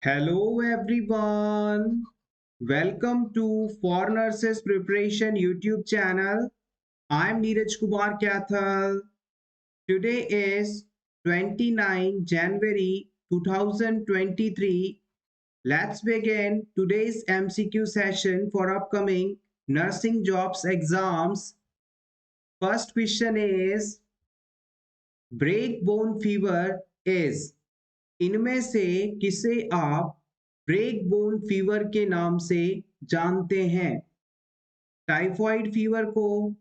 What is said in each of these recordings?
Hello everyone. Welcome to For Nurses Preparation YouTube channel. I'm Neeraj Kumar Kathal. Today is 29 January 2023. Let's begin today's MCQ session for upcoming nursing jobs exams. First question is breakbone fever is इनमें से किसे आप break bone fever के नाम से जानते हैं? Typhoid fever को,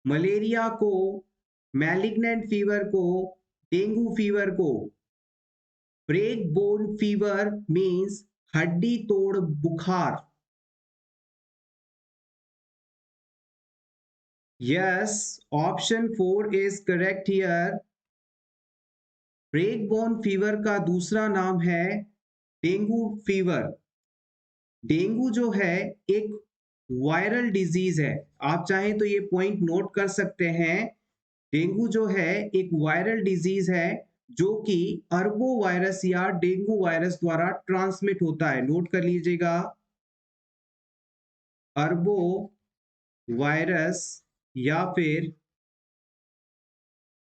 मलेरिया को, मैलिग्नेंट फीवर को, डेंगू फीवर को? ब्रेक बोन फीवर मीन्स हड्डी तोड़ बुखार. Yes, option 4 is correct here. Break bone fever का दूसरा नाम है डेंगू फीवर. डेंगू जो है एक वायरल डिजीज है. आप चाहें तो ये पॉइंट नोट कर सकते हैं. डेंगू जो है एक वायरल डिजीज है जो कि अरबो वायरस या डेंगू वायरस द्वारा ट्रांसमिट होता है. नोट कर लीजिएगा, अरबो वायरस या फिर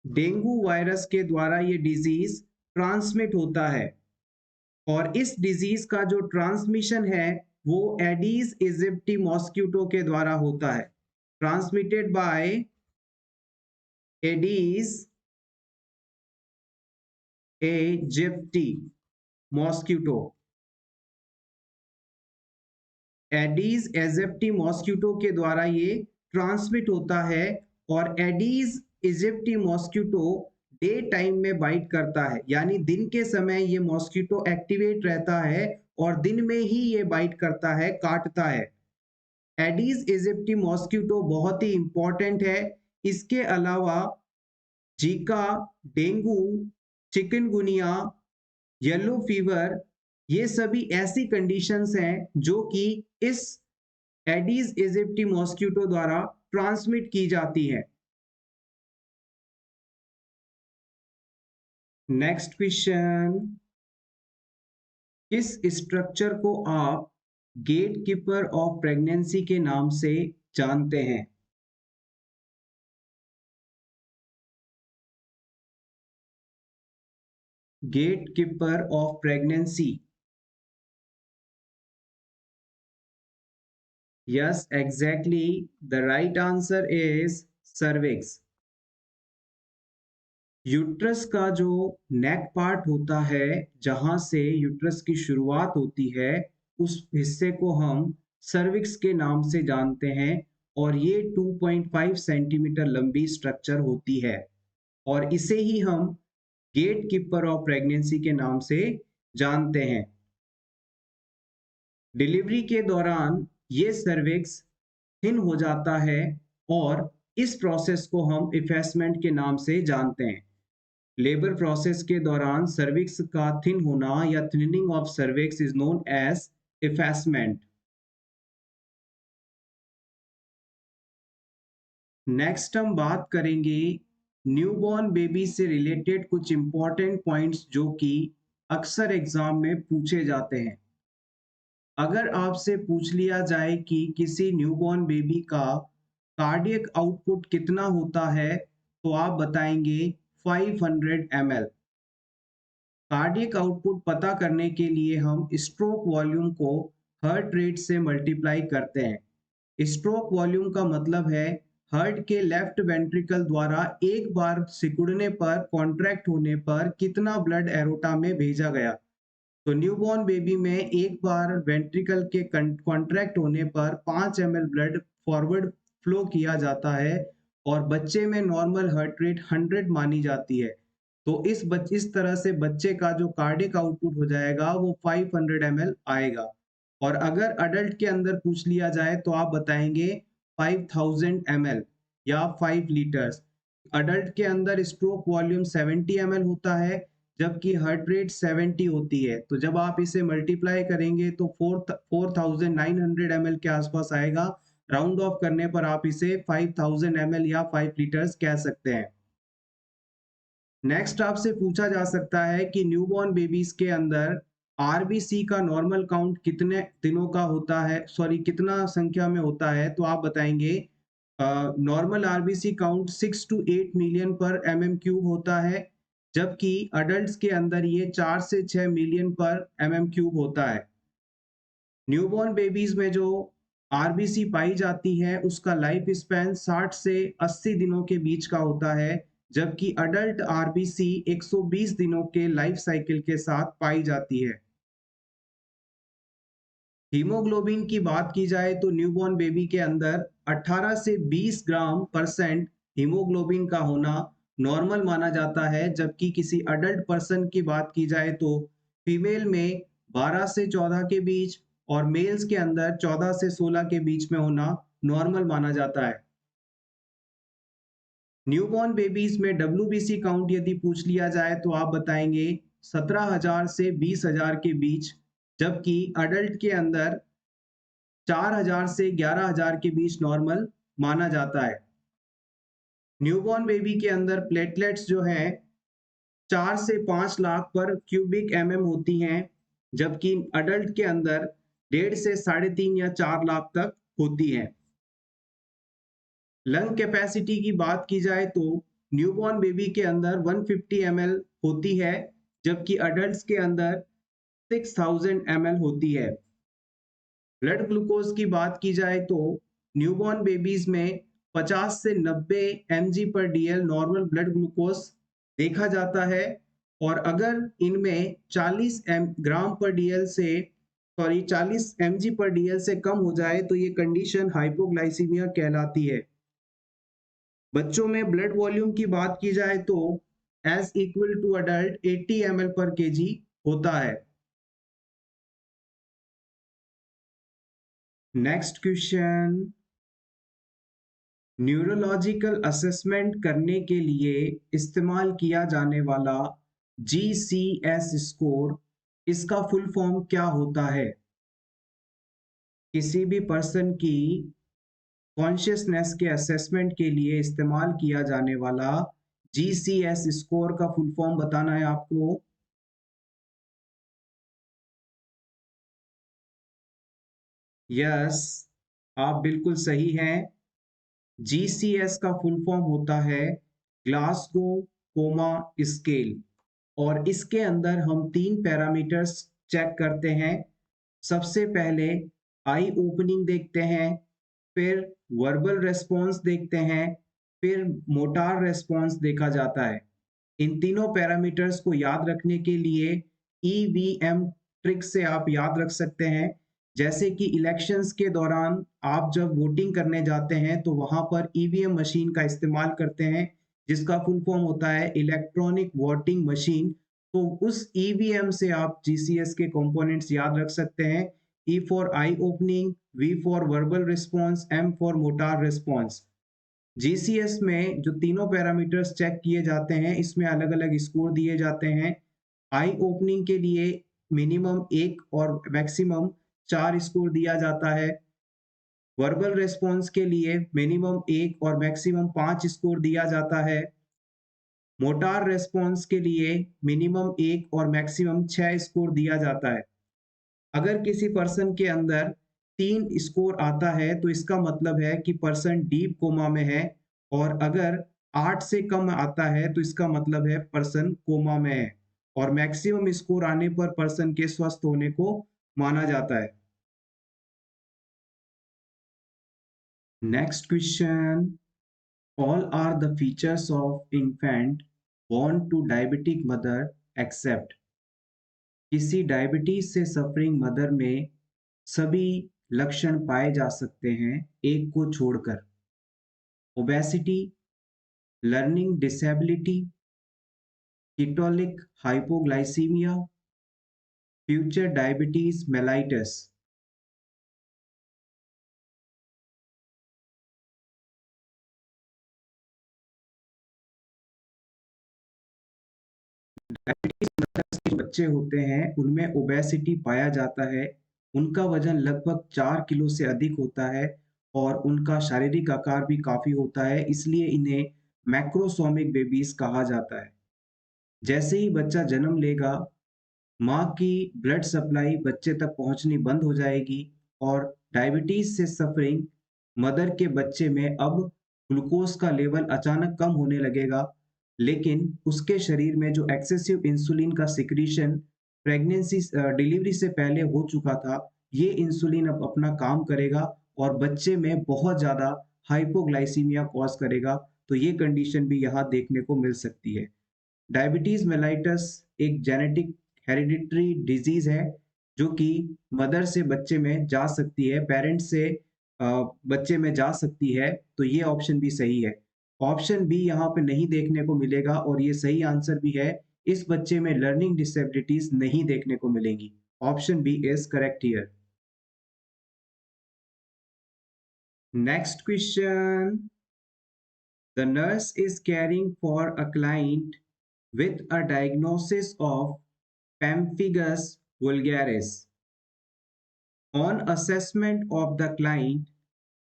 डेंगू वायरस के द्वारा ये डिजीज ट्रांसमिट होता है. और इस डिजीज का जो ट्रांसमिशन है वो एडीज इजिप्टी मॉस्किटो के द्वारा होता है. Transmitted by Aedes aegypti mosquito. Aedes aegypti mosquito के द्वारा ये ट्रांसमिट होता है. और Aedes aegypti mosquito day time में बाइट करता है, यानी दिन के समय ये मॉस्किटो एक्टिवेट रहता है और दिन में ही ये बाइट करता है, काटता है. एडीज इजिप्टी मॉस्किटो बहुत ही इंपॉर्टेंट है. इसके अलावा Zika, dengue, chikungunya, yellow fever, ये सभी ऐसी कंडीशंस हैं जो कि इस एडीज इजिप्टी मॉस्किटो द्वारा ट्रांसमिट की जाती है. नेक्स्ट क्वेश्चन, किस स्ट्रक्चर को आप गेट कीपर ऑफ प्रेगनेंसी के नाम से जानते हैं? Gate keeper of pregnancy. Yes, exactly the right answer is cervix. Uterus का जो नेक पार्ट होता है, जहां से यूट्रस की शुरुआत होती है, उस हिस्से को हम सर्विक्स के नाम से जानते हैं. और ये 2.5 सेंटीमीटर लंबी स्ट्रक्चर होती है और इसे ही हम गेट कीपर ऑफ प्रेगनेंसी के नाम से जानते हैं. डिलीवरी के दौरान ये सर्विक्स थिन हो जाता है और इस प्रोसेस को हम इफेसमेंट के नाम से जानते हैं. लेबर प्रोसेस के दौरान सर्विक्स का थिन होना या thinning of cervix is known as effacement. Next हम बात करेंगे न्यूबॉर्न बेबी से रिलेटेड कुछ इंपॉर्टेंट पॉइंट्स जो कि अक्सर एग्जाम में पूछे जाते हैं. अगर आपसे पूछ लिया जाए कि किसी न्यूबॉर्न बेबी का कार्डियक आउटपुट कितना होता है, तो आप बताएंगे 500 ml. कार्डियक आउटपुट पता करने के लिए हम स्ट्रोक वॉल्यूम को हार्ट रेट से मल्टीप्लाई करते हैं. स्ट्रोक वॉल्यूम का मतलब है हार्ट के लेफ्ट वेंट्रिकल द्वारा एक बार सिकुड़ने पर, कॉन्ट्रैक्ट होने पर कितना ब्लड एरोटा में भेजा गया. तो न्यूबॉर्न बेबी में एक बार वेंट्रिकल के कॉन्ट्रैक्ट होने पर 5 ml ब्लड फॉरवर्ड फ्लो किया जाता है और बच्चे में नॉर्मल हार्ट रेट 100 मानी जाती है. तो इस तरह से बच्चे का जो कार्डियक आउटपुट हो जाएगा वो 500 ml आएगा. और अगर अडल्ट के अंदर पूछ लिया जाए तो आप बताएंगे 5000 ml या 5 लीटर्स. अडल्ट के अंदर स्ट्रोक वॉल्यूम 70 ml होता है जबकि हार्ट रेट 70 होती है. तो जब आप इसे मल्टीप्लाई करेंगे तो 4900 ml के आसपास आएगा. राउंड ऑफ करने पर आप इसे 5000 ml या 5 लीटर्स कह सकते हैं. नेक्स्ट आपसे पूछा जा सकता है कि न्यूबॉर्न बेबीज के अंदर आरबीसी का नॉर्मल काउंट कितने दिनों का होता है, सॉरी कितना संख्या में होता है, तो आप बताएंगे normal RBC count 6 to 8 million पर mm³ होता है, जबकि अडल्ट्स के अंदर ये 4 से 6 मिलियन पर mm³ होता है। न्यूबॉर्न बेबीज में जो आरबीसी पाई जाती है उसका लाइफ स्पैन 60 से 80 दिनों के बीच का होता है, जबकि अडल्ट आरबीसी 120 दिनों के लाइफ साइकिल के साथ पाई जाती है। हीमोग्लोबिन की बात की जाए तो न्यूबॉर्न बेबी के अंदर 18 से 20 ग्राम परसेंट हीमोग्लोबिन का होना नॉर्मल माना जाता है, जबकि किसी अडल्ट पर्सन की बात की जाए तो फीमेल में 12 से 14 के बीच और मेल्स के अंदर 14 से 16 के बीच में होना नॉर्मल माना जाता है। न्यूबॉर्न बेबीज में डब्ल्यूबीसी काउंट यदि पूछ लिया जाए तो आप बताएंगे 17,000 से 20,000 के बीच, जबकि अडल्ट के अंदर 4,000 से 11,000 के बीच नॉर्मल माना जाता है। न्यूबॉर्न बेबी के अंदर प्लेटलेट्स जो हैं 4 से 5 लाख पर क्यूबिक होती हैं, जबकि अडल्ट के अंदर 1.5 से 3.5 या 4 लाख तक होती है। लंग कैपेसिटी की बात की जाए तो न्यूबॉर्न बेबी के अंदर 150 ml होती है, जबकि अडल्ट्स के अंदर 6,000 ml होती है। ब्लड ग्लूकोज की बात की जाए तो न्यूबॉर्न बेबीज में 50 से 90 mg/dl नॉर्मल ब्लड ग्लूकोज देखा जाता है, और अगर इनमें 40 ग्राम पर डीएल से 40 mg/dl से कम हो जाए तो ये कंडीशन हाइपोग्लाइसीमिया कहलाती है। बच्चों में ब्लड वॉल्यूम की बात की जाए तो as equal to adult 80 ml/kg होता है। नेक्स्ट क्वेश्चन, न्यूरोलॉजिकल असेसमेंट करने के लिए इस्तेमाल किया जाने वाला जीसीएस स्कोर, इसका फुल फॉर्म क्या होता है? किसी भी पर्सन की कॉन्शियसनेस के असेसमेंट के लिए इस्तेमाल किया जाने वाला जीसीएस स्कोर का फुल फॉर्म बताना है आपको। यस, आप बिल्कुल सही हैं। जीसीएस का फुल फॉर्म होता है ग्लासगो कोमा स्केल, और इसके अंदर हम 3 पैरामीटर्स चेक करते हैं। सबसे पहले आई ओपनिंग देखते हैं, फिर वर्बल रेस्पॉन्स देखते हैं, फिर मोटार रेस्पॉन्स देखा जाता है। इन तीनों पैरामीटर्स को याद रखने के लिए ईवीएम ट्रिक से आप याद रख सकते हैं। जैसे कि इलेक्शंस के दौरान आप जब वोटिंग करने जाते हैं तो वहां पर ईवीएम मशीन का इस्तेमाल करते हैं, जिसका फुल फॉर्म होता है इलेक्ट्रॉनिक वोटिंग मशीन। तो उस ईवीएम से आप जीसीएस के कंपोनेंट्स याद रख सकते हैं। E for eye opening, V for verbal response, M for motor response. GCS में जो तीनों पैरामीटर्स चेक किए जाते हैं इसमें अलग अलग स्कोर दिए जाते हैं। आई ओपनिंग के लिए मिनिमम 1 और मैक्सिमम 4 स्कोर दिया जाता है। वर्बल रिस्पॉन्स के लिए मिनिमम 1 और मैक्सिमम 5 स्कोर दिया जाता है। मोटार रिस्पॉन्स के लिए मिनिमम 1 और मैक्सिमम 6 स्कोर दिया जाता है। अगर किसी पर्सन के अंदर 3 स्कोर आता है तो इसका मतलब है कि पर्सन डीप कोमा में है, और अगर 8 से कम आता है तो इसका मतलब है पर्सन कोमा में है, और मैक्सिमम स्कोर आने पर पर्सन के स्वस्थ होने को माना जाता है। Next question, all are the features of infant born to diabetic mother except. किसी डायबिटीज से सफरिंग मदर में सभी लक्षण पाए जा सकते हैं एक को छोड़कर। Obesity, learning disability, ketotic hypoglycaemia, future diabetes mellitus. जो बच्चे होते हैं उनमें ओबेसिटी पाया जाता है। उनका वजन लगभग 4 किलो से अधिक होता है और उनका शारीरिक आकार भी काफी होता है, इसलिए इन्हें मैक्रोसोमिक बेबीज कहा जाता है। जैसे ही बच्चा जन्म लेगा माँ की ब्लड सप्लाई बच्चे तक पहुंचनी बंद हो जाएगी और डायबिटीज से सफरिंग मदर के बच्चे में अब ग्लूकोज का लेवल अचानक कम होने लगेगा, लेकिन उसके शरीर में जो एक्सेसिव इंसुलिन का सिक्रीशन प्रेगनेंसी डिलीवरी से पहले हो चुका था, ये इंसुलिन अब अपना काम करेगा और बच्चे में बहुत ज़्यादा हाइपोग्लाइसीमिया कॉज करेगा। तो ये कंडीशन भी यहाँ देखने को मिल सकती है। डायबिटीज मेलाइटस एक जेनेटिक हेरिडिटरी डिजीज है जो कि मदर से बच्चे में जा सकती है, पेरेंट से बच्चे में जा सकती है। तो ये ऑप्शन भी सही है। ऑप्शन बी यहाँ पे नहीं देखने को मिलेगा और ये सही आंसर भी है। इस बच्चे में लर्निंग डिसेबिलिटीज नहीं देखने को मिलेंगी। Option B is correct here. Next question. The nurse is caring for a client with a diagnosis of pemphigus vulgaris. On assessment of the client,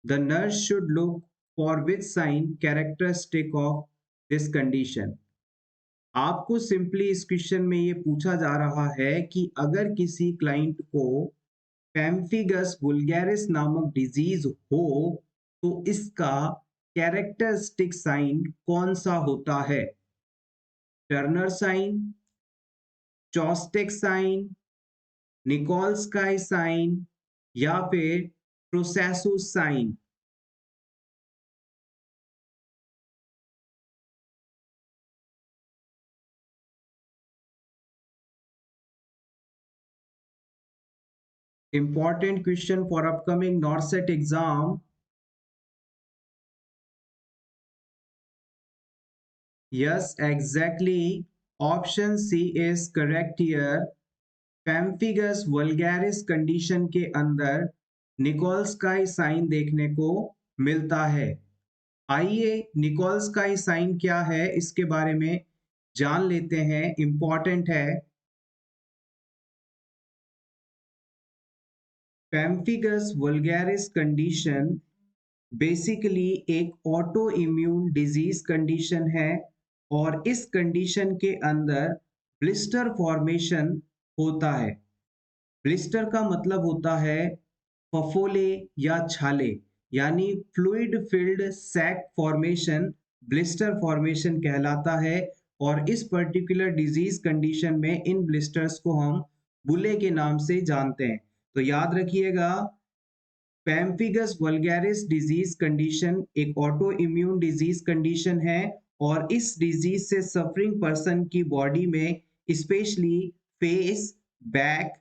the nurse should look for which sign characteristic of this condition. आपको simply इस question में ये पूछा जा रहा है कि अगर किसी क्लाइंट को पैम्फिगस वुल्गैरिस नामक डिजीज हो तो इसका कैरेक्टरिस्टिक साइन कौन सा होता है? Turner sign, Chvostek sign, Nikolsky sign या फिर processus sign. Important question for upcoming NORCET exam. Yes, exactly, option C is correct here. Pemphigus vulgaris condition के अंदर निकोल्स्काई साइन देखने को मिलता है। आइए निकोल्स्काई साइन क्या है इसके बारे में जान लेते हैं, इंपॉर्टेंट है। पैम्फिगस वल्गैरिस कंडीशन बेसिकली एक ऑटो इम्यून डिजीज कंडीशन है और इस कंडीशन के अंदर ब्लिस्टर फॉर्मेशन होता है। ब्लिस्टर का मतलब होता है फफोले या छाले, यानी fluid filled sac formation blister formation कहलाता है। और इस पर्टिकुलर डिजीज कंडीशन में इन ब्लिस्टर्स को हम बुले के नाम से जानते हैं। तो याद रखिएगा, पैम्फिगस वल्गैरिस डिजीज कंडीशन एक ऑटो इम्यून डिजीज कंडीशन है और इस डिजीज से सफरिंग पर्सन की बॉडी में स्पेशली फेस, बैक,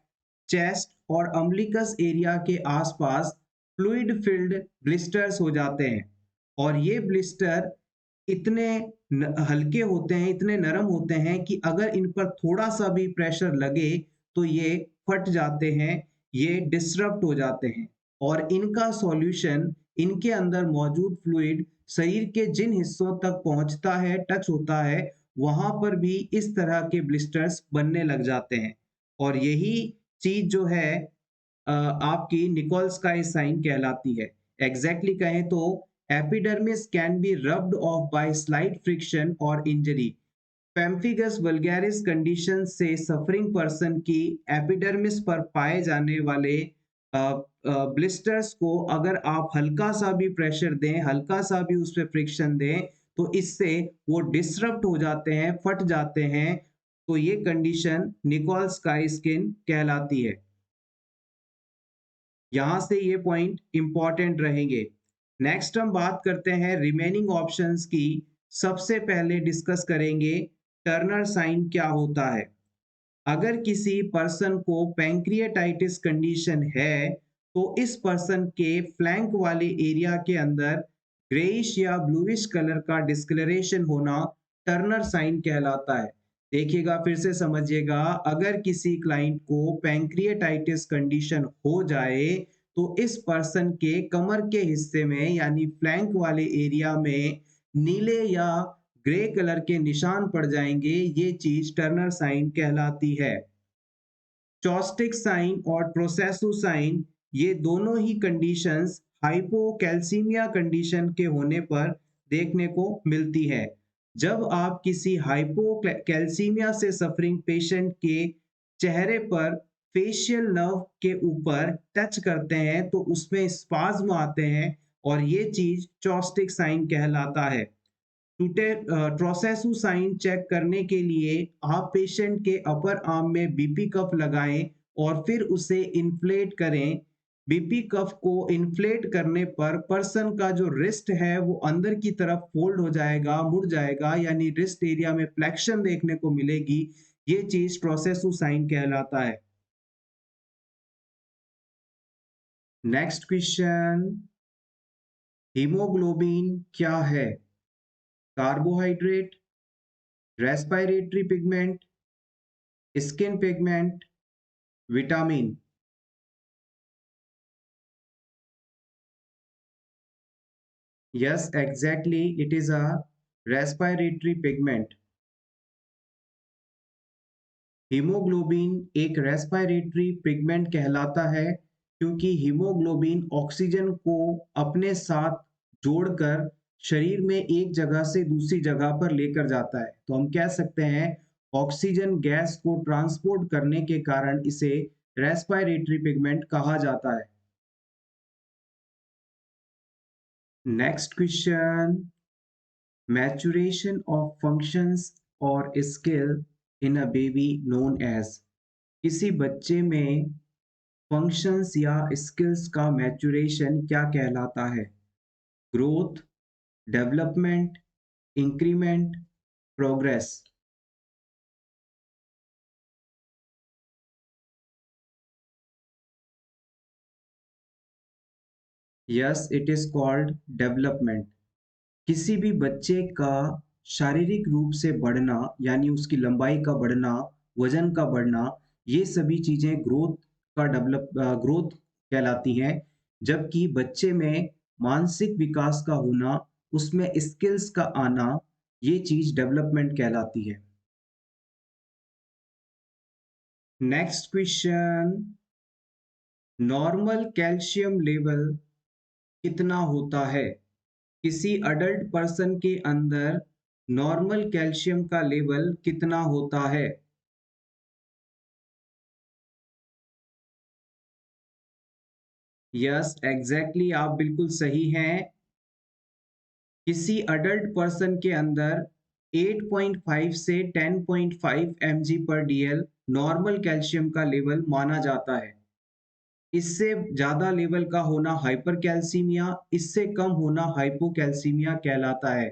चेस्ट और अम्बिलिकस एरिया के आसपास फ्लूइड फिल्ड ब्लिस्टर्स हो जाते हैं और ये ब्लिस्टर इतने हल्के होते हैं, इतने नरम होते हैं कि अगर इन पर थोड़ा सा भी प्रेशर लगे तो ये फट जाते हैं, ये डिसरप्ट हो जाते हैं। और इनका सॉल्यूशन इनके अंदर मौजूद फ्लूइड शरीर के जिन हिस्सों तक पहुंचता है, टच होता है, वहां पर भी इस तरह के ब्लिस्टर्स बनने लग जाते हैं। और यही चीज जो है आपकी निकोल्स्काई साइन कहलाती है। एग्जैक्टली कहें तो epidermis can be rubbed off by slight friction और इंजरी। पैम्फिगस वल्गैरिस कंडीशन से सफरिंग पर्सन की एपिडर्मिस पर पाए जाने वाले ब्लिस्टर्स को अगर आप हल्का सा भी प्रेशर दें, हल्का सा भी उस पर फ्रिक्शन दें, तो इससे वो डिसरप्ट हो जाते हैं, फट जाते हैं। तो ये कंडीशन निकोल्स्काई स्किन कहलाती है। यहां से ये पॉइंट इंपॉर्टेंट रहेंगे। नेक्स्ट हम बात करते हैं रिमेनिंग ऑप्शंस की। सबसे पहले डिस्कस करेंगे टर्नर साइन क्या होता है। अगर किसी पर्सन को पैंक्रियाटाइटिस कंडीशन है तो इस पर्सन के फ्लैंक वाले एरिया के अंदर ग्रेइश या ब्लूइश कलर का डिस्कलरेशन होना टर्नर साइन कहलाता है। देखिएगा, फिर से समझिएगा, अगर किसी क्लाइंट को पैंक्रियाटाइटिस कंडीशन हो जाए तो इस पर्सन के कमर के हिस्से में यानी फ्लैंक वाले एरिया में नीले या ग्रे कलर के निशान पड़ जाएंगे। ये चीज टर्नर साइन कहलाती है। चॉस्टिक साइन और प्रोसेसु साइन, ये दोनों ही कंडीशंस हाइपोकैल्सीमिया कंडीशन के होने पर देखने को मिलती है। जब आप किसी हाइपोकैल्सीमिया से सफरिंग पेशेंट के चेहरे पर फेशियल नर्व के ऊपर टच करते हैं तो उसमें स्पाज्म आते हैं और ये चीज चॉपस्टिक साइन कहलाता है। ट्रोसेसु साइन चेक करने के लिए आप पेशेंट के अपर आर्म में बीपी कफ लगाएं और फिर उसे इन्फ्लेट करें। बीपी कफ को इन्फ्लेट करने पर पर्सन का जो रिस्ट है वो अंदर की तरफ फोल्ड हो जाएगा, मुड़ जाएगा, यानी रिस्ट एरिया में फ्लेक्शन देखने को मिलेगी। ये चीज ट्रोसेसु साइन कहलाता है। नेक्स्ट क्वेश्चन, हीमोग्लोबिन क्या है? Carbohydrate, respiratory pigment, skin pigment, vitamin? Yes, exactly. It is a respiratory pigment. Haemoglobin एक रेस्पिरेटरी पिगमेंट कहलाता है क्योंकि हीमोग्लोबिन ऑक्सीजन को अपने साथ जोड़कर शरीर में एक जगह से दूसरी जगह पर लेकर जाता है। तो हम कह सकते हैं ऑक्सीजन गैस को ट्रांसपोर्ट करने के कारण इसे रेस्पिरेटरी पिगमेंट कहा जाता है। Next question, maturation of functions or skill in a baby known as? किसी बच्चे में फंक्शंस या स्किल्स का मैचुरेशन क्या कहलाता है? Growth, development, increment, progress? Yes, it is called development. किसी भी बच्चे का शारीरिक रूप से बढ़ना यानी उसकी लंबाई का बढ़ना, वजन का बढ़ना, ये सभी चीजें ग्रोथ कहलाती हैं। जबकि बच्चे में मानसिक विकास का होना, उसमें स्किल्स का आना, ये चीज डेवलपमेंट कहलाती है। Next question, normal calcium level कितना होता है? किसी अडल्ट पर्सन के अंदर नॉर्मल कैल्शियम का लेवल कितना होता है? यस, एग्जैक्टली, आप बिल्कुल सही हैं। किसी अडल्ट पर्सन के अंदर 8.5 से 10.5 mg पर dl नॉर्मल कैल्शियम का लेवल माना जाता है। इससे ज्यादा लेवल का होना हाइपरकैल्सीमिया, इससे कम होना हाइपोकैल्सीमिया कहलाता है।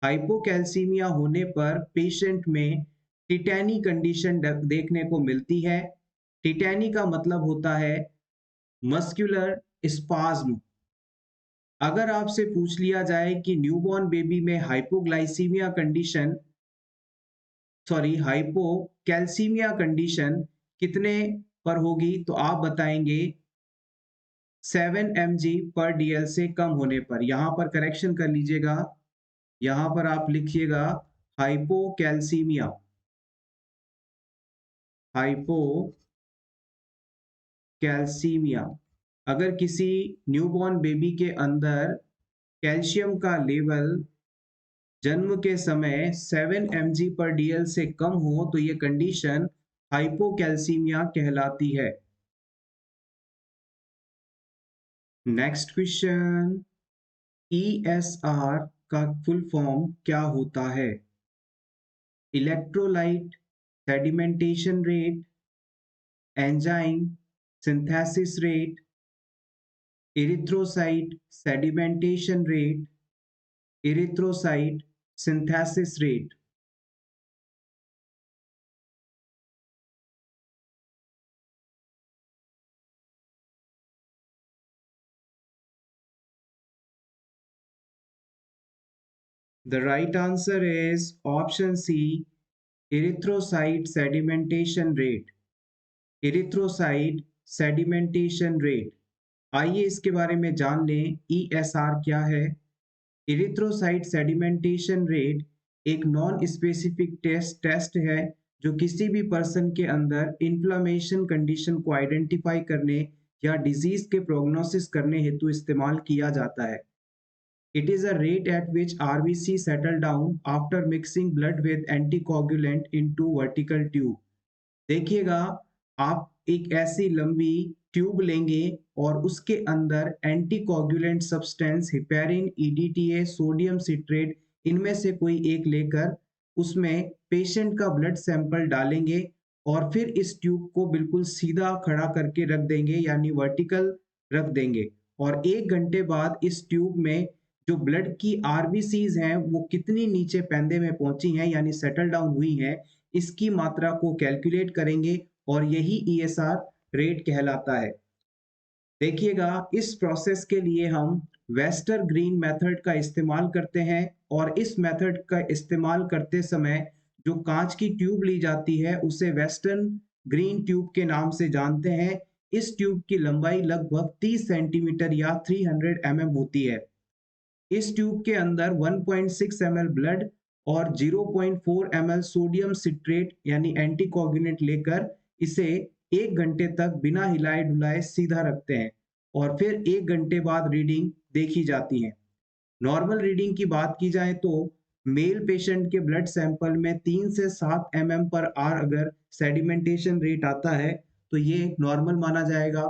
हाइपोकैल्सीमिया होने पर पेशेंट में टिटैनी कंडीशन देखने को मिलती है। टिटैनी का मतलब होता है मस्कुलर स्पाज्म। अगर आपसे पूछ लिया जाए कि न्यूबॉर्न बेबी में hypoglycaemia condition, sorry, hypocalcaemia condition कितने पर होगी, तो आप बताएंगे 7 mg पर dl से कम होने पर। यहां पर करेक्शन कर लीजिएगा, यहां पर आप लिखिएगा हाइपोकैल्सीमिया। हाइपोकैल्सीमिया। अगर किसी न्यूबॉर्न बेबी के अंदर कैल्शियम का लेवल जन्म के समय 7 mg पर dl से कम हो तो ये कंडीशन हाइपोकैल्सीमिया कहलाती है। नेक्स्ट क्वेश्चन, ESR का फुल फॉर्म क्या होता है? Electrolyte sedimentation rate, enzyme synthesis rate, erythrocyte sedimentation rate, erythrocyte synthesis rate? The right answer is option C, erythrocyte sedimentation rate. Erythrocyte sedimentation rate. आइए इसके बारे में जान लें ESR क्या है। इरिथ्रोसाइट सेडिमेंटेशन रेट एक नॉन स्पेसिफिक टेस्ट है जो किसी भी पर्सन के अंदर इन्फ्लामेशन कंडीशन को आइडेंटिफाई करने या डिजीज के प्रोग्नोसिस करने हेतु इस्तेमाल किया जाता है। It is a rate at which RBC settle down after mixing blood with anticoagulant into vertical tube. देखिएगा, आप एक ऐसी लंबी ट्यूब लेंगे और उसके अंदर anticoagulant substance heparin, EDTA, sodium citrate, इनमें से कोई एक लेकर उसमें पेशेंट का ब्लड सैंपल डालेंगे और फिर इस ट्यूब को बिल्कुल सीधा खड़ा करके रख देंगे, यानी वर्टिकल रख देंगे। और 1 घंटे बाद इस ट्यूब में जो ब्लड की आरबीसीज हैं वो कितनी नीचे पैंदे में पहुंची हैं, यानी सेटल डाउन हुई हैं, इसकी मात्रा को कैलकुलेट करेंगे और यही ईएसआर रेट कहलाता है। देखिएगा, इस प्रोसेस के लिए हम वेस्टर ग्रीन मेथड का इस्तेमाल करते हैं और इस मेथड का इस्तेमाल करते समय जो कांच की ट्यूब ली जाती है उसे वेस्टर्न ग्रीन ट्यूब के नाम से जानते हैं। इस ट्यूब की लंबाई लगभग 30 सेंटीमीटर या 300 mm होती है। इस ट्यूब के अंदर 1.6 ml ब्लड और 0.4 ml सोडियम सिट्रेट यानी एंटीकोगुलेंट लेकर इसे 1 घंटे तक बिना हिलाए डुलाए सीधा रखते हैं और फिर 1 घंटे बाद रीडिंग देखी जाती है। नॉर्मल रीडिंग की बात की जाए तो मेल पेशेंट के ब्लड सैंपल में 3 से 7 mm/h अगर सेडिमेंटेशन रेट आता है तो ये नॉर्मल माना जाएगा।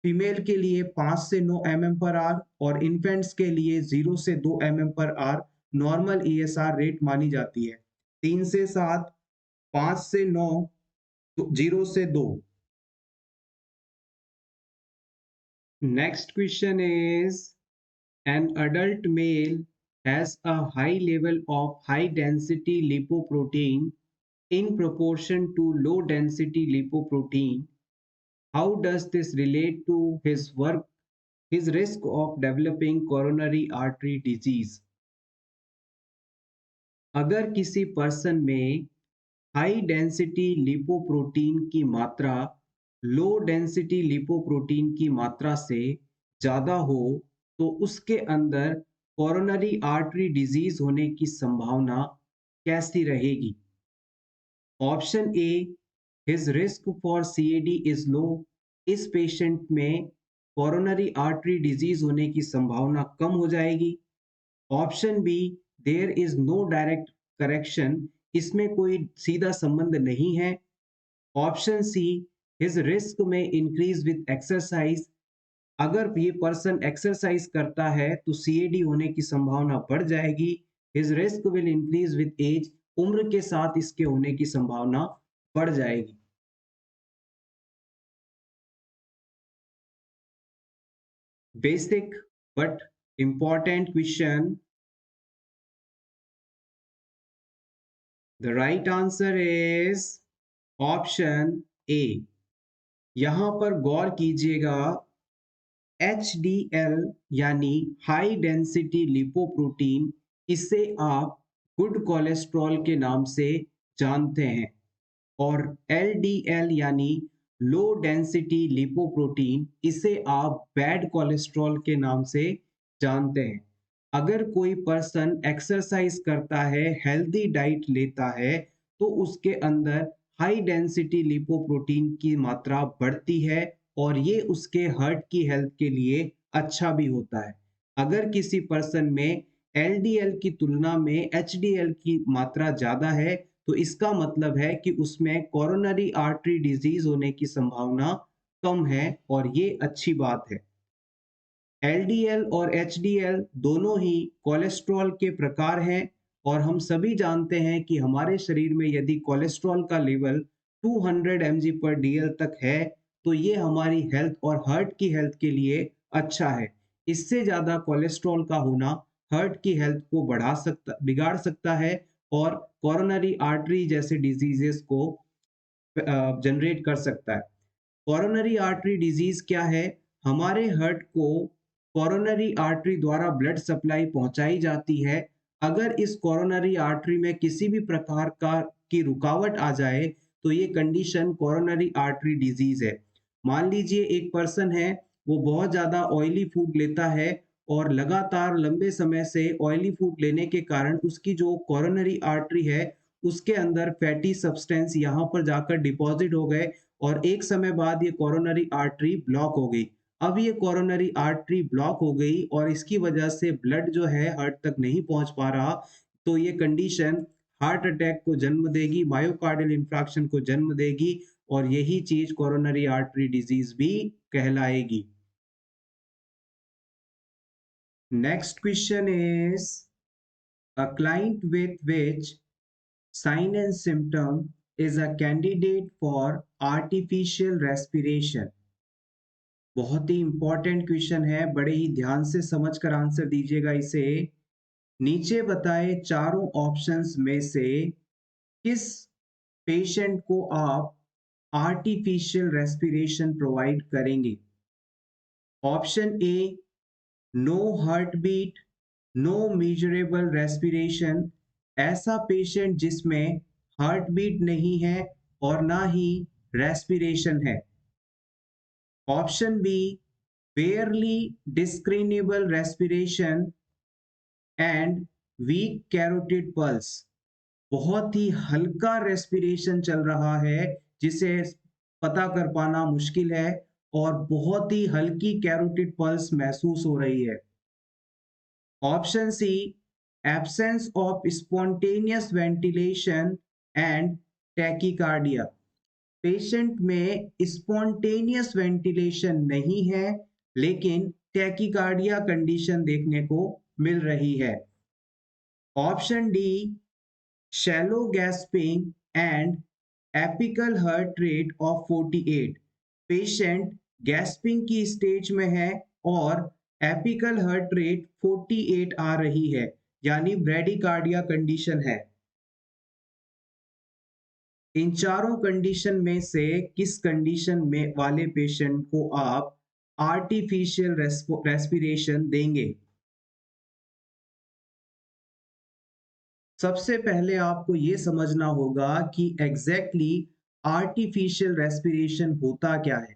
फीमेल के लिए 5 से 9 mm/h और इन्फेंट्स के लिए 0 से 2 mm/h नॉर्मल ईएसआर रेट मानी जाती है। 3 से 7, 5 से 9, 0 से 2। Next question is an adult male has a high level of high density lipoprotein in proportion to low density lipoprotein. How does this relate to his risk of developing coronary artery disease? अगर किसी person में high density lipoprotein की मात्रा low density lipoprotein की मात्रा से ज़्यादा हो तो उसके अंदर कोरोनरी आर्टरी डिजीज होने की संभावना कैसी रहेगी? Option A, his risk for CAD is low. इस पेशेंट में कोरोनरी आर्टरी डिजीज होने की संभावना कम हो जाएगी। Option B, there is no direct correction. इसमें कोई सीधा संबंध नहीं है। ऑप्शन सी, हिज रिस्क में इंक्रीज विद एक्सरसाइज। अगर ये पर्सन एक्सरसाइज करता है तो सीएडी होने की संभावना बढ़ जाएगी। His risk will increase with age. उम्र के साथ इसके होने की संभावना बढ़ जाएगी। Basic but important question. The right answer is option A. यहां पर गौर कीजिएगा, HDL यानी हाई डेंसिटी लिपोप्रोटीन, इसे आप गुड कोलेस्ट्रॉल के नाम से जानते हैं और LDL यानी लो डेंसिटी लिपोप्रोटीन, इसे आप बैड कोलेस्ट्रॉल के नाम से जानते हैं। अगर कोई पर्सन एक्सरसाइज करता है, हेल्दी डाइट लेता है, तो उसके अंदर हाई डेंसिटी लिपोप्रोटीन की मात्रा बढ़ती है और ये उसके हार्ट की हेल्थ के लिए अच्छा भी होता है। अगर किसी पर्सन में LDL की तुलना में HDL की मात्रा ज़्यादा है तो इसका मतलब है कि उसमें कोरोनरी आर्टरी डिजीज होने की संभावना कम है और ये अच्छी बात है। LDL और HDL दोनों ही कोलेस्ट्रॉल के प्रकार हैं और हम सभी जानते हैं कि हमारे शरीर में यदि कोलेस्ट्रॉल का लेवल 200 mg/dl तक है तो ये हमारी हेल्थ और हार्ट की हेल्थ के लिए अच्छा है। इससे ज़्यादा कोलेस्ट्रॉल का होना हार्ट की हेल्थ को बिगाड़ सकता है और कोरोनरी आर्टरी जैसे डिजीजेस को जनरेट कर सकता है। कोरोनरी आर्टरी डिजीज क्या है? हमारे हार्ट को कोरोनरी आर्टरी द्वारा ब्लड सप्लाई पहुंचाई जाती है। अगर इस कोरोनरी आर्टरी में किसी भी प्रकार का की रुकावट आ जाए तो ये कंडीशन कोरोनरी आर्टरी डिजीज है। मान लीजिए एक पर्सन है, वो बहुत ज़्यादा ऑयली फूड लेता है और लगातार लंबे समय से ऑयली फूड लेने के कारण उसकी जो कोरोनरी आर्टरी है उसके अंदर फैटी सब्सटेंस यहाँ पर जाकर डिपॉजिट हो गए और एक समय बाद ये कोरोनरी आर्टरी ब्लॉक हो गई। अब ये कोरोनरी आर्टरी ब्लॉक हो गई और इसकी वजह से ब्लड जो है हार्ट तक नहीं पहुंच पा रहा, तो ये कंडीशन हार्ट अटैक को जन्म देगी, मायोकार्डियल इंफ्राक्शन को जन्म देगी और यही चीज कोरोनरी आर्टरी डिजीज भी कहलाएगी। Next question is a client with which sign and symptom is a candidate for artificial respiration। बहुत ही इंपॉर्टेंट क्वेश्चन है, बड़े ही ध्यान से समझकर आंसर दीजिएगा इसे। नीचे बताए चारों ऑप्शंस में से किस पेशेंट को आप आर्टिफिशियल रेस्पिरेशन प्रोवाइड करेंगे? Option A, no heart beat, no measurable respiration, ऐसा पेशेंट जिसमें हार्ट बीट नहीं है और ना ही रेस्पिरेशन है। Option B, barely discernible respiration and weak carotid pulse, बहुत ही हल्का रेस्पिरेशन चल रहा है जिसे पता कर पाना मुश्किल है और बहुत ही हल्की कैरोटिड पल्स महसूस हो रही है। Option C, absence of spontaneous ventilation and tachycardia, patient में स्पॉन्टेनियस वेंटिलेशन नहीं है लेकिन टैकीकार्डिया कंडीशन देखने को मिल रही है। Option D, shallow gasping and apical heart rate of 48, patient gasping की स्टेज में है और एपिकल हार्ट रेट 48 आ रही है, यानी ब्रेडिकार्डिया कंडीशन है। इन चारों कंडीशन में से किस कंडीशन में वाले पेशेंट को आप आर्टिफिशियल रेस्पिरेशन देंगे? सबसे पहले आपको यह समझना होगा कि एग्जैक्टली आर्टिफिशियल रेस्पिरेशन होता क्या है।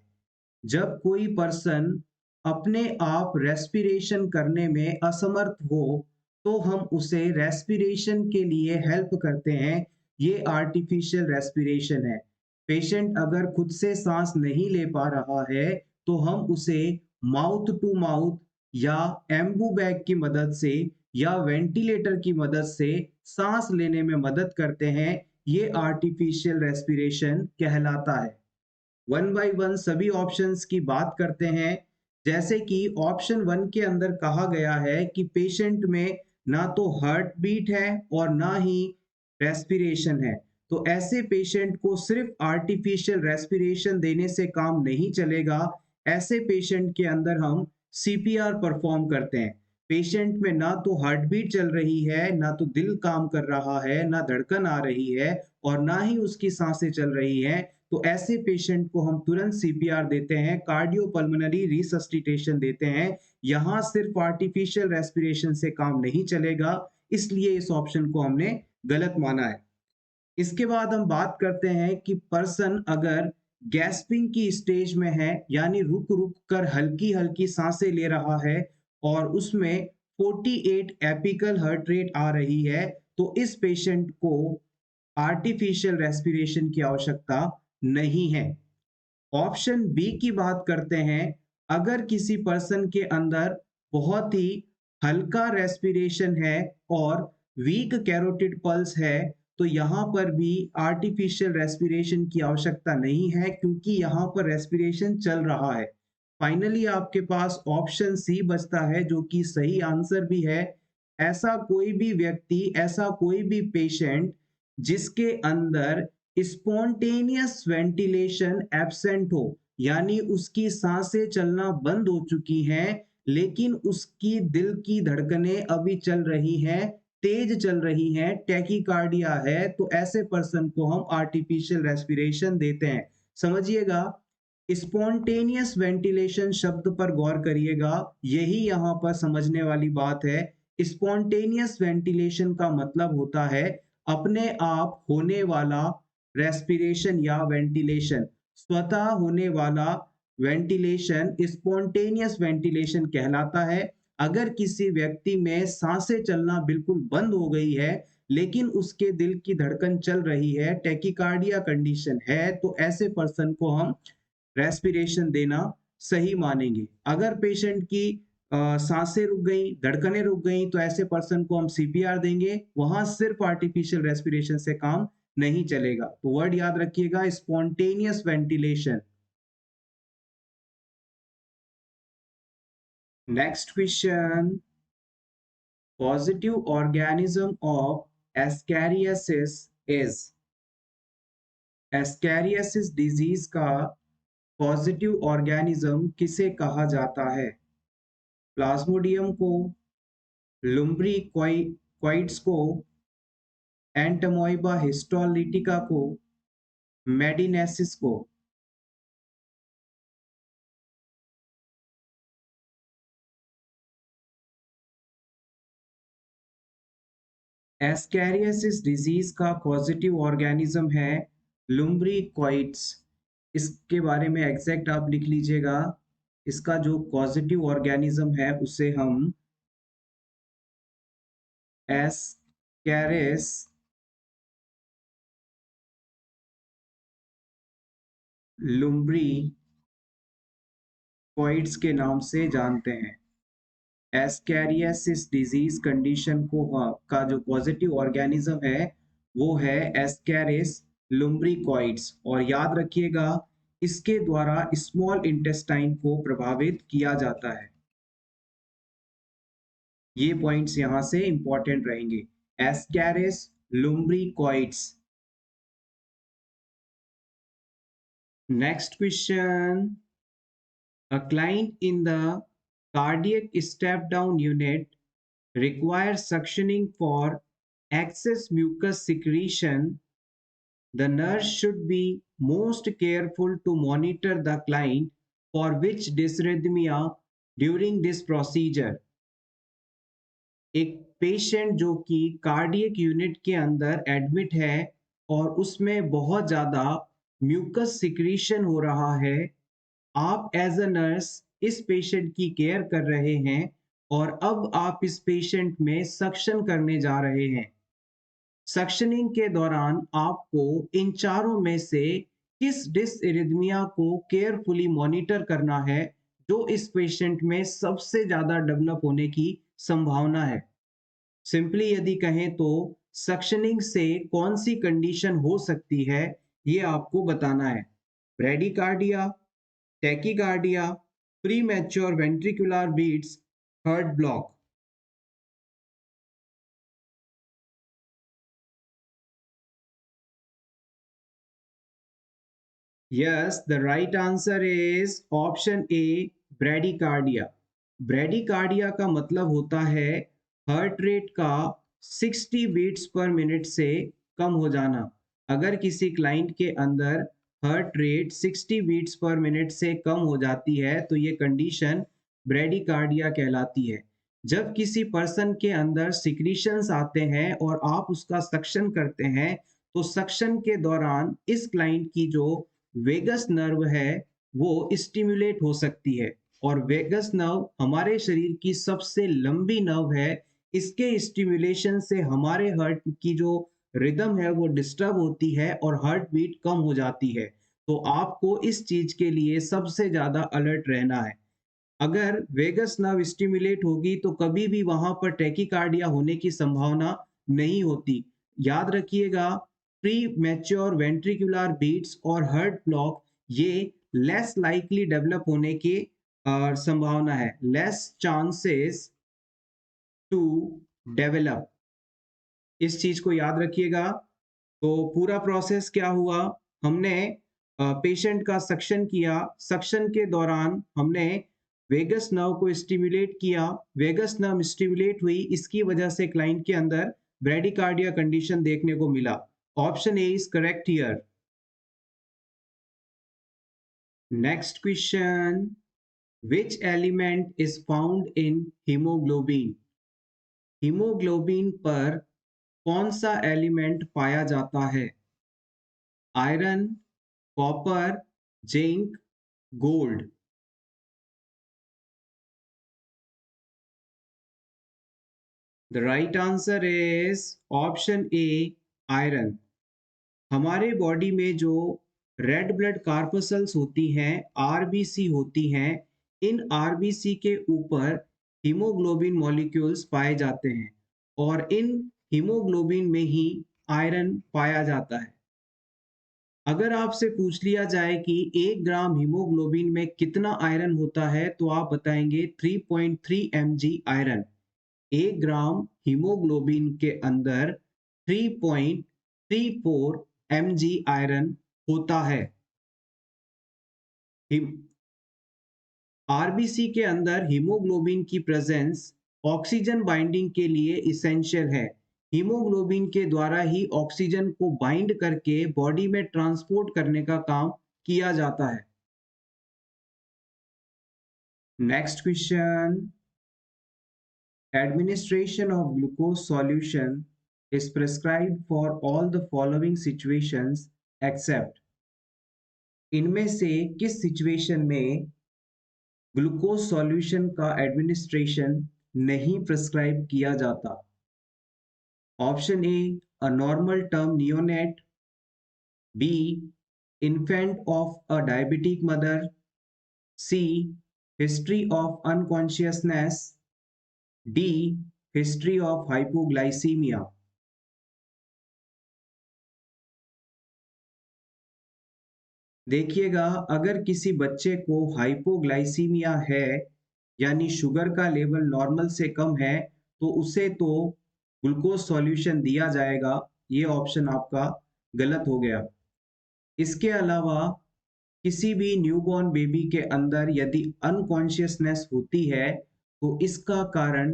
जब कोई पर्सन अपने आप रेस्पिरेशन करने में असमर्थ हो तो हम उसे रेस्पिरेशन के लिए हेल्प करते हैं, ये आर्टिफिशियल रेस्पिरेशन है। पेशेंट अगर खुद से सांस नहीं ले पा रहा है तो हम उसे माउथ टू माउथ या एम्बू बैग की मदद से या वेंटिलेटर की मदद से सांस लेने में मदद करते हैं, ये आर्टिफिशियल रेस्पिरेशन कहलाता है। वन बाय वन सभी ऑप्शंस की बात करते हैं। जैसे कि ऑप्शन वन के अंदर कहा गया है कि पेशेंट में ना तो हार्ट बीट है और ना ही रेस्पिरेशन है, तो ऐसे पेशेंट को सिर्फ आर्टिफिशियल रेस्पिरेशन देने से काम नहीं चलेगा। ऐसे पेशेंट के अंदर हम सीपीआर परफॉर्म करते हैं। पेशेंट में ना तो हार्ट बीट चल रही है, ना तो दिल काम कर रहा है, ना धड़कन आ रही है और ना ही उसकी सांसें चल रही हैं, तो ऐसे पेशेंट को हम तुरंत सीपीआर देते हैं, कार्डियोपल्मोनरी रिसस्टिटेशन देते हैं। यहाँ सिर्फ आर्टिफिशियल रेस्पिरेशन से काम नहीं चलेगा, इसलिए इस ऑप्शन को हमने गलत माना है। इसके बाद हम बात करते हैं कि पर्सन अगर गैस्पिंग की स्टेज में है, यानी रुक रुक कर हल्की हल्की सांसें ले रहा है और उसमें 48 एपिकल हार्ट रेट आ रही है, तो इस पेशेंट को आर्टिफिशियल रेस्पिरेशन की आवश्यकता नहीं है। ऑप्शन बी की बात करते हैं, अगर किसी पर्सन के अंदर बहुत ही हल्का रेस्पिरेशन है और वीक कैरोटिड पल्स है, तो यहाँ पर भी आर्टिफिशियल रेस्पिरेशन की आवश्यकता नहीं है क्योंकि यहाँ पर रेस्पिरेशन चल रहा है। फाइनली आपके पास ऑप्शन सी बचता है जो कि सही आंसर भी है। ऐसा कोई भी व्यक्ति, ऐसा कोई भी पेशेंट जिसके अंदर स्पॉन्टेनियस वेंटिलेशन एब्सेंट हो, यानी उसकी सांसें चलना बंद हो चुकी हैं लेकिन उसकी दिल की धड़कनें अभी चल रही हैं, तेज चल रही हैं, टैकीकार्डिया है, तो ऐसे पर्सन को हम आर्टिफिशियल रेस्पिरेशन देते हैं। समझिएगा, स्पॉन्टेनियस वेंटिलेशन शब्द पर गौर करिएगा, यही यहाँ पर समझने वाली बात है। स्पॉन्टेनियस वेंटिलेशन का मतलब होता है अपने आप होने वाला रेस्पिरेशन या वेंटिलेशन, स्वतः होने वाला वेंटिलेशन स्पॉन्टेनियस वेंटिलेशन कहलाता है। अगर किसी व्यक्ति में सांसें चलना बिल्कुल बंद हो गई है लेकिन उसके दिल की धड़कन चल रही है, टैकीकार्डिया कंडीशन है, तो ऐसे पर्सन को हम रेस्पिरेशन देना सही मानेंगे। अगर पेशेंट की सांसें रुक गई, धड़कनें रुक गई, तो ऐसे पर्सन को हम सीपीआर देंगे, वहां सिर्फ आर्टिफिशियल रेस्पिरेशन से काम नहीं चलेगा। तो वर्ड याद रखिएगा, spontaneous ventilation. Next question, positive organism of ascariasis is. Ascariasis disease का पॉजिटिव ऑर्गेनिज्म किसे कहा जाता है? प्लाज्मोडियम को, लुम्ब्री क्वाइट्स को, एंटमोइबा हिस्टोलिटिका को, मेडिनेसिस को। एस्कैरियासिस डिजीज का पॉजिटिव ऑर्गेनिज्म है लुम्ब्री क्वाइट्स। इसके बारे में एग्जैक्ट आप लिख लीजिएगा। इसका जो पॉजिटिव ऑर्गेनिज्म है उसे हम एस्कैरिस लुम्ब्री क्वाइट्स के नाम से जानते हैं। एस्कैरियासिस डिजीज कंडीशन को का जो पॉजिटिव ऑर्गेनिज्म है वो है एस्कैरिस लुम्ब्रिकॉइड्स। और याद रखिएगा, इसके द्वारा स्मॉल इंटेस्टाइन को प्रभावित किया जाता है। ये पॉइंट्स यहां से इंपॉर्टेंट रहेंगे। Ascaris lumbricoides. Next question, a client in the cardiac step down unit requires suctioning for excess mucus secretion. The nurse should be most careful to monitor the client for which dysrhythmia during this procedure. एक patient जो कि cardiac unit के अंदर admit है और उसमें बहुत ज़्यादा म्यूकस सिक्रीशन हो रहा है, आप एज अ नर्स इस पेशेंट की केयर कर रहे हैं और अब आप इस पेशेंट में सक्शन करने जा रहे हैं। सक्शनिंग के दौरान आपको इन चारों में से किस डिसइरिथमिया को केयरफुली मॉनिटर करना है जो इस पेशेंट में सबसे ज़्यादा डेवलप होने की संभावना है? सिंपली यदि कहें तो सक्शनिंग से कौन सी कंडीशन हो सकती है ये आपको बताना है। Bradycardia, tachycardia, premature ventricular beats, heart block. Yes, the right answer is option A, bradycardia. Bradycardia का मतलब होता है हार्ट रेट का 60 बीट्स पर मिनट से कम हो जाना। अगर किसी क्लाइंट के अंदर heart rate 60 beats per minute से कम हो जाती है तो ये कंडीशन ब्रेडिकार्डिया कहलाती है। जब किसी पर्सन के अंदर सिक्रीशंस आते हैं और आप उसका सक्शन करते हैं तो सक्शन के दौरान इस क्लाइंट की जो वेगस नर्व है वो स्टिमुलेट हो सकती है। और वेगस नर्व हमारे शरीर की सबसे लंबी नर्व है। इसके स्टिमुलेशन से हमारे हार्ट की जो रिदम है वो डिस्टर्ब होती है और हार्ट बीट कम हो जाती है। तो आपको इस चीज के लिए सबसे ज्यादा अलर्ट रहना है। अगर वेगस नर्व स्टिमुलेट होगी तो कभी भी वहां पर टैकीकार्डिया होने की संभावना नहीं होती। याद रखिएगा, प्री मैच्योर वेंट्रिकुलर बीट्स और हार्ट ब्लॉक ये लेस लाइकली डेवलप होने की संभावना है, लेस चांसेस टू डेवलप। इस चीज को याद रखिएगा। तो पूरा प्रोसेस क्या हुआ, हमने पेशेंट का सक्शन किया, सक्शन के दौरान हमने वेगस नर्व को स्टिमुलेट किया, वेगस नर्व स्टिमुलेट हुई, इसकी वजह से क्लाइंट के अंदर ब्रेडिकार्डिया कंडीशन देखने को मिला। Option A is correct here. Next question, which element is found in hemoglobin? Haemoglobin पर कौन सा एलिमेंट पाया जाता है? Iron, copper, zinc, gold. The right answer is option A, iron. हमारे बॉडी में जो रेड ब्लड कार्पसल्स होती हैं, आरबीसी होती हैं, इन आरबीसी के ऊपर हीमोग्लोबिन मॉलिक्यूल्स पाए जाते हैं और इन हीमोग्लोबिन में ही आयरन पाया जाता है? अगर आपसे पूछ लिया जाए कि 1 ग्राम हीमोग्लोबिन में कितना आयरन होता है, तो आप बताएंगे 3.3 mg आयरन। 1 ग्राम हीमोग्लोबिन के अंदर 3.34 mg आयरन होता है। आरबीसी के अंदर हीमोग्लोबिन की प्रेजेंस ऑक्सीजन बाइंडिंग के लिए इसेंशियल है। हीमोग्लोबिन के द्वारा ही ऑक्सीजन को बाइंड करके बॉडी में ट्रांसपोर्ट करने का काम किया जाता है। Next question, administration of glucose solution is prescribed for all the following situations except, इनमें से किस सिचुएशन में ग्लूकोज सॉल्यूशन का एडमिनिस्ट्रेशन नहीं प्रिस्क्राइब किया जाता? Option A, a normal term neonate, B, infant of a diabetic mother, C, history of unconsciousness, D, history of hypoglycaemia. देखिएगा, अगर किसी बच्चे को हाइपोग्लाइसीमिया है यानी शुगर का लेवल नॉर्मल से कम है, तो उसे तो ग्लूकोज सॉल्यूशन दिया जाएगा। ये ऑप्शन आपका गलत हो गया। इसके अलावा किसी भी न्यूबॉर्न बेबी के अंदर यदि अनकॉन्शियसनेस होती है, तो इसका कारण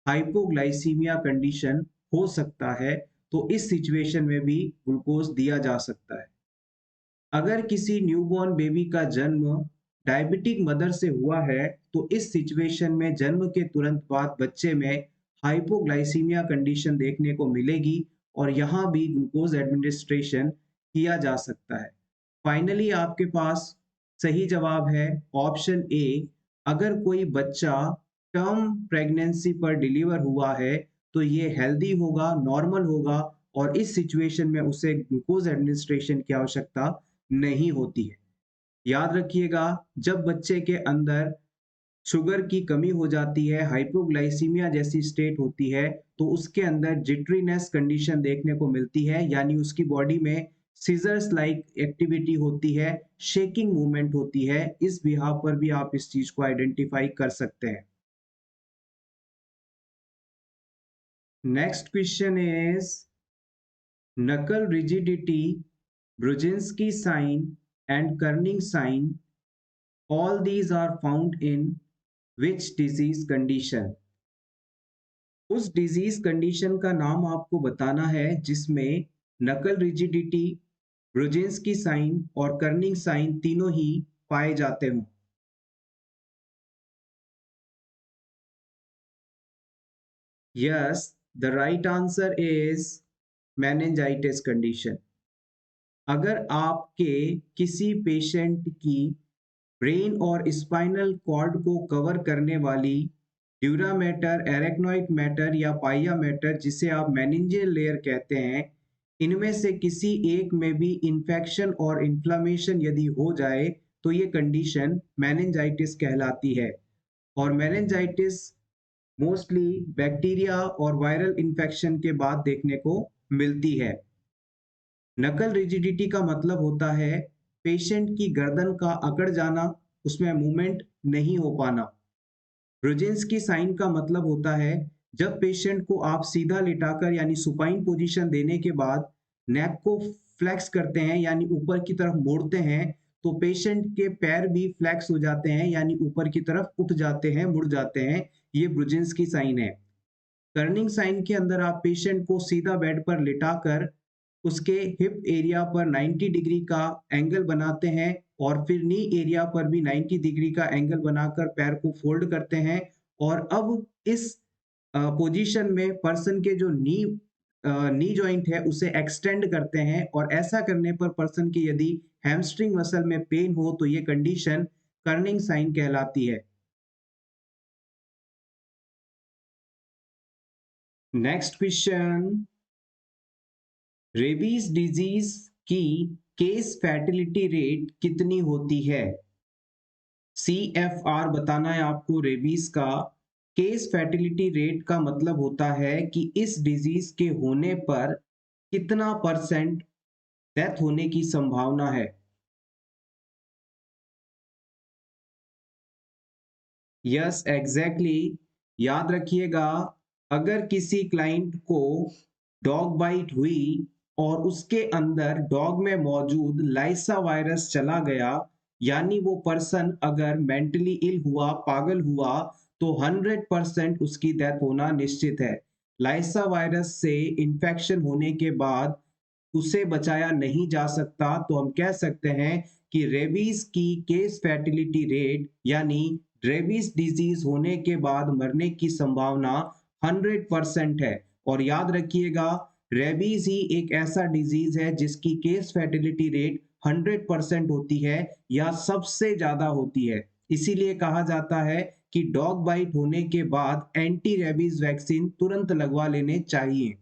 हाइपोग्लाइसीमिया कंडीशन हो सकता है, तो इस सिचुएशन में भी ग्लूकोज दिया जा सकता है। अगर किसी न्यूबॉर्न बेबी का जन्म डायबिटिक मदर से हुआ है, तो इस सिचुएशन में जन्म के तुरंत बाद बच्चे में हाइपोग्लाइसीमिया कंडीशन देखने को मिलेगी और यहाँ भी ग्लूकोज एडमिनिस्ट्रेशन किया जा सकता है। फाइनली आपके पास सही जवाब है ऑप्शन ए। अगर कोई बच्चा टर्म प्रेगनेंसी पर डिलीवर हुआ है, तो ये हेल्दी होगा, नॉर्मल होगा और इस सिचुएशन में उसे ग्लूकोज एडमिनिस्ट्रेशन की आवश्यकता नहीं होती है। याद रखिएगा, जब बच्चे के अंदर शुगर की कमी हो जाती है, हाइपोग्लाइसीमिया जैसी स्टेट होती है, तो उसके अंदर जिटरीनेस कंडीशन देखने को मिलती है, यानी उसकी बॉडी में सीजर्स लाइक एक्टिविटी होती है, शेकिंग मूवमेंट होती है। इस बिहाव पर भी आप इस चीज को आइडेंटिफाई कर सकते हैं। Next question is, knuckle rigidity, Brudzinski sign, and Kerning sign, all these are found in which disease condition? उस डिजीज कंडीशन का नाम आपको बताना है जिसमें नकल रिजिडिटी, ब्रुजिन्स्की साइन और कर्निंग साइन तीनों ही पाए जाते हों। Yes, the right answer is meningitis condition. अगर आपके किसी पेशेंट की ब्रेन और स्पाइनल कॉर्ड को कवर करने वाली ड्यूरा मैटर, एरेक्नोइड मैटर या पाइया मैटर, जिसे आप मेनिंजियल लेयर कहते हैं, इनमें से किसी एक में भी इंफेक्शन और इन्फ्लामेशन यदि हो जाए, तो ये कंडीशन मेनिंजाइटिस कहलाती है। और मेनिंजाइटिस मोस्टली बैक्टीरिया और वायरल इन्फेक्शन के बाद देखने को मिलती है। नकल रिजिडिटी का मतलब होता है पेशेंट की गर्दन का अकड़ जाना, उसमें मूवमेंट नहीं हो पाना। ब्रुजिन्स्की साइन का मतलब होता है जब पेशेंट को आप सीधा लिटाकर यानी सुपाइन पोजीशन देने के बाद नेक को फ्लेक्स करते हैं यानी ऊपर की तरफ मोड़ते हैं, तो पेशेंट के पैर भी फ्लेक्स हो जाते हैं यानी ऊपर की तरफ उठ जाते हैं, मुड़ जाते हैं। ये ब्रुजिन्स्की साइन है। कर्निंग साइन के अंदर आप पेशेंट को सीधा बेड पर लिटाकर उसके हिप एरिया पर 90 डिग्री का एंगल बनाते हैं और फिर नी एरिया पर भी 90 डिग्री का एंगल बनाकर पैर को फोल्ड करते हैं। और अब इस पोजीशन में पर्सन के जो नी जॉइंट है उसे एक्सटेंड करते हैं और ऐसा करने पर पर्सन की यदि हैमस्ट्रिंग मसल में पेन हो, तो ये कंडीशन कर्निंग साइन कहलाती है। नेक्स्ट क्वेश्चन, रेबीज डिजीज की केस फैटिलिटी रेट कितनी होती है? CFR बताना है आपको। रेबीज का केस फैटिलिटी रेट का मतलब होता है कि इस डिजीज के होने पर कितना परसेंट डेथ होने की संभावना है? Yes, exactly. याद रखिएगा, अगर किसी क्लाइंट को डॉग बाइट हुई और उसके अंदर डॉग में मौजूद लाइसा वायरस चला गया, यानी वो पर्सन अगर मेंटली इल हुआ, पागल हुआ, तो 100% उसकी डेथ होना निश्चित है। लाइसा वायरस से इन्फेक्शन होने के बाद उसे बचाया नहीं जा सकता, तो हम कह सकते हैं कि रेबीज की केस फैटिलिटी रेट, यानी रेबीज डिजीज होने के बाद मरने की संभावना 100% है। और याद रखिएगा, रेबीज ही एक ऐसा डिजीज है जिसकी केस फैटिलिटी रेट 100% होती है या सबसे ज्यादा होती है। इसीलिए कहा जाता है कि डॉग बाइट होने के बाद एंटी रेबीज वैक्सीन तुरंत लगवा लेने चाहिए।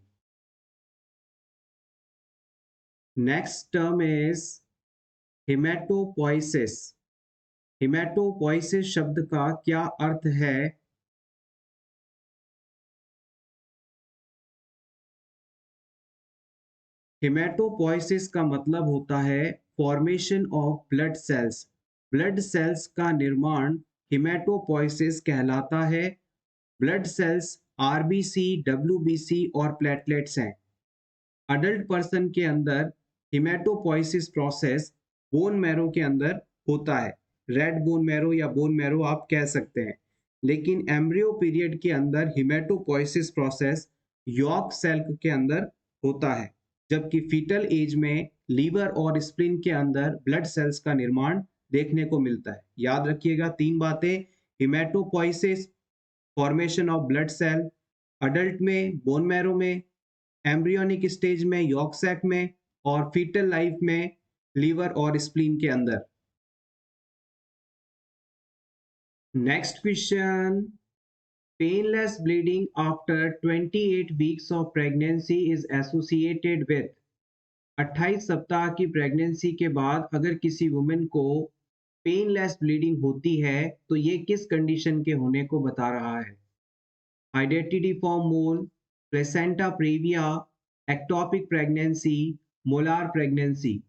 Next term is haematopoiesis. Haematopoiesis शब्द का क्या अर्थ है? हिमेटोपोइसिस का मतलब होता है formation of blood cells. Blood cells का निर्माण हिमेटोपोइसिस कहलाता है। ब्लड सेल्स आरबीसी, डब्ल्यूबीसी और प्लेटलेट्स हैं। अडल्ट पर्सन के अंदर हिमेटोपोइसिस प्रोसेस बोन मैरो के अंदर होता है। रेड बोन मैरो या बोन मैरो आप कह सकते हैं। लेकिन एम्ब्रियो पीरियड के अंदर हिमेटोपोइसिस प्रोसेस यॉर्क सेल के अंदर होता है, जबकि फीटल एज में लीवर और स्प्लीन के अंदर ब्लड सेल्स का निर्माण देखने को मिलता है। याद रखिएगा तीन बातें: haematopoiesis, formation of blood cell, adult में बोन मैरो में, एम्ब्रियोनिक स्टेज में यॉर्क सैक में, और फीटल लाइफ में लीवर और स्प्लीन के अंदर। Next question, painless bleeding after 28 weeks of pregnancy is associated with. 28 सप्ताह की प्रेगनेंसी के बाद अगर किसी वुमेन को पेनलेस ब्लीडिंग होती है तो ये किस कंडीशन के होने को बता रहा है? Hydatidiform mole, placenta previa, ectopic pregnancy, molar pregnancy.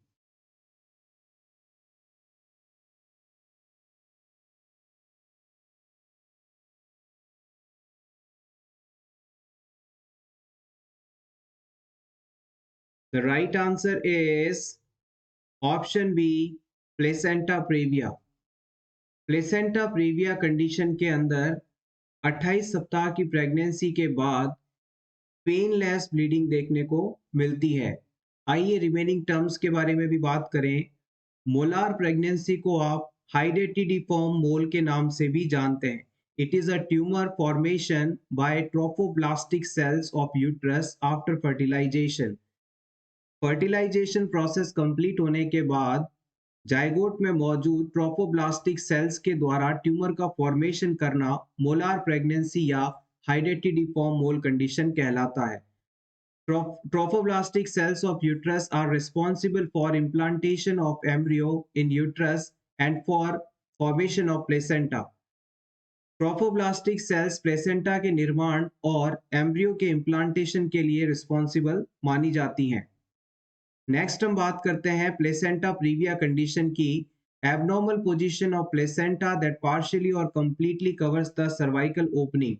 The right answer is option B, placenta previa. Placenta previa condition के अंदर 28 सप्ताह की प्रेगनेंसी के बाद पेनलेस ब्लीडिंग देखने को मिलती है। आइए रिमेनिंग टर्म्स के बारे में भी बात करें। मोलार प्रेगनेंसी को आप हाइडेटिडिफॉर्म मोल के नाम से भी जानते हैं। It is a tumour formation by trophoblastic cells of uterus after fertilisation. Fertilisation process complete होने के बाद जाइगोट में मौजूद ट्रोफोब्लास्टिक सेल्स के द्वारा ट्यूमर का फॉर्मेशन करना मोलार प्रेगनेंसी या हाइडेटिडिफॉर्म मोल कंडीशन कहलाता है। Trophoblastic cells of uterus are responsible for implantation of embryo in uterus and for formation of placenta. Trophoblastic cells placenta के निर्माण और एम्ब्रियो के इम्प्लांटेशन के लिए रिस्पॉन्सिबल मानी जाती हैं। नेक्स्ट हम बात करते हैं प्लेसेंटा प्रीविया कंडीशन की। Abnormal position of placenta that partially और completely covers the cervical opening.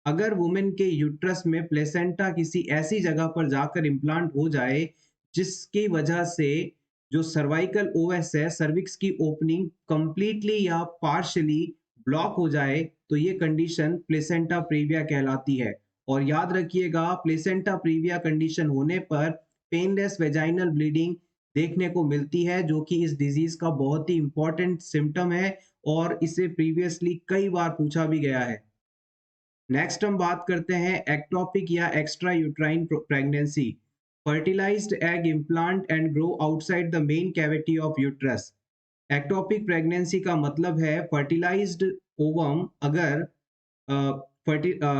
अगर वुमेन के यूट्रस में प्लेसेंटा किसी ऐसी जगह पर जाकर इम्प्लांट हो जाए जिसकी वजह से जो सर्वाइकल ओएस है, सर्विक्स की ओपनिंग कंप्लीटली या पार्शियली ब्लॉक हो जाए, तो ये कंडीशन प्लेसेंटा प्रीविया कहलाती है। और याद रखिएगा, प्लेसेंटा प्रीविया कंडीशन होने पर पेनलेस वेजाइनल ब्लीडिंग देखने को मिलती है, जो कि इस डिजीज का बहुत ही इंपॉर्टेंट सिम्टम है और इसे प्रीवियसली कई बार पूछा भी गया है। नेक्स्ट हम बात करते हैं एक्टोपिक या extra uterine pregnancy. Fertilised egg implant and grow outside the main cavity of uterus. Ectopic pregnancy का मतलब है फर्टिलाइज्ड ओवम अगर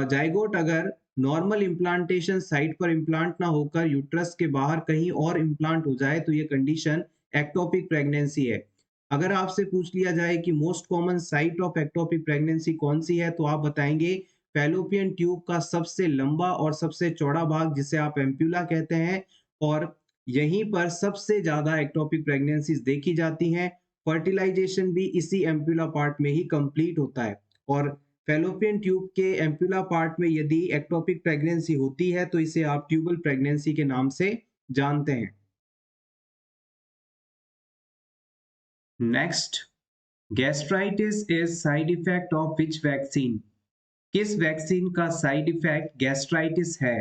जाइगोट अगर नॉर्मल इम्प्लांटेशन साइट पर इम्प्लांट ना होकर यूट्रस के बाहर कहीं और इम्प्लांट हो जाए तो ये कंडीशन एक्टोपिक प्रेगनेंसी है। अगर आपसे पूछ लिया जाए कि most common site of ectopic pregnancy कौन सी है, तो आप बताएंगे फैलोपियन ट्यूब का सबसे लंबा और सबसे चौड़ा भाग, जिसे आप एम्प्यूला कहते हैं, और यहीं पर सबसे ज़्यादा एक्टोपिक प्रेगनेंसीज देखी जाती हैं। फर्टिलाइजेशन भी इसी एम्पुला पार्ट में ही कंप्लीट होता है और फैलोपियन ट्यूब के एम्पुला पार्ट में यदि एक्टोपिक प्रेगनेंसी होती है तो इसे आप ट्यूबल प्रेगनेंसी के नाम से जानते हैं। Next, gastritis is side effect of which vaccine? किस वैक्सीन का साइड इफेक्ट गैस्ट्राइटिस है?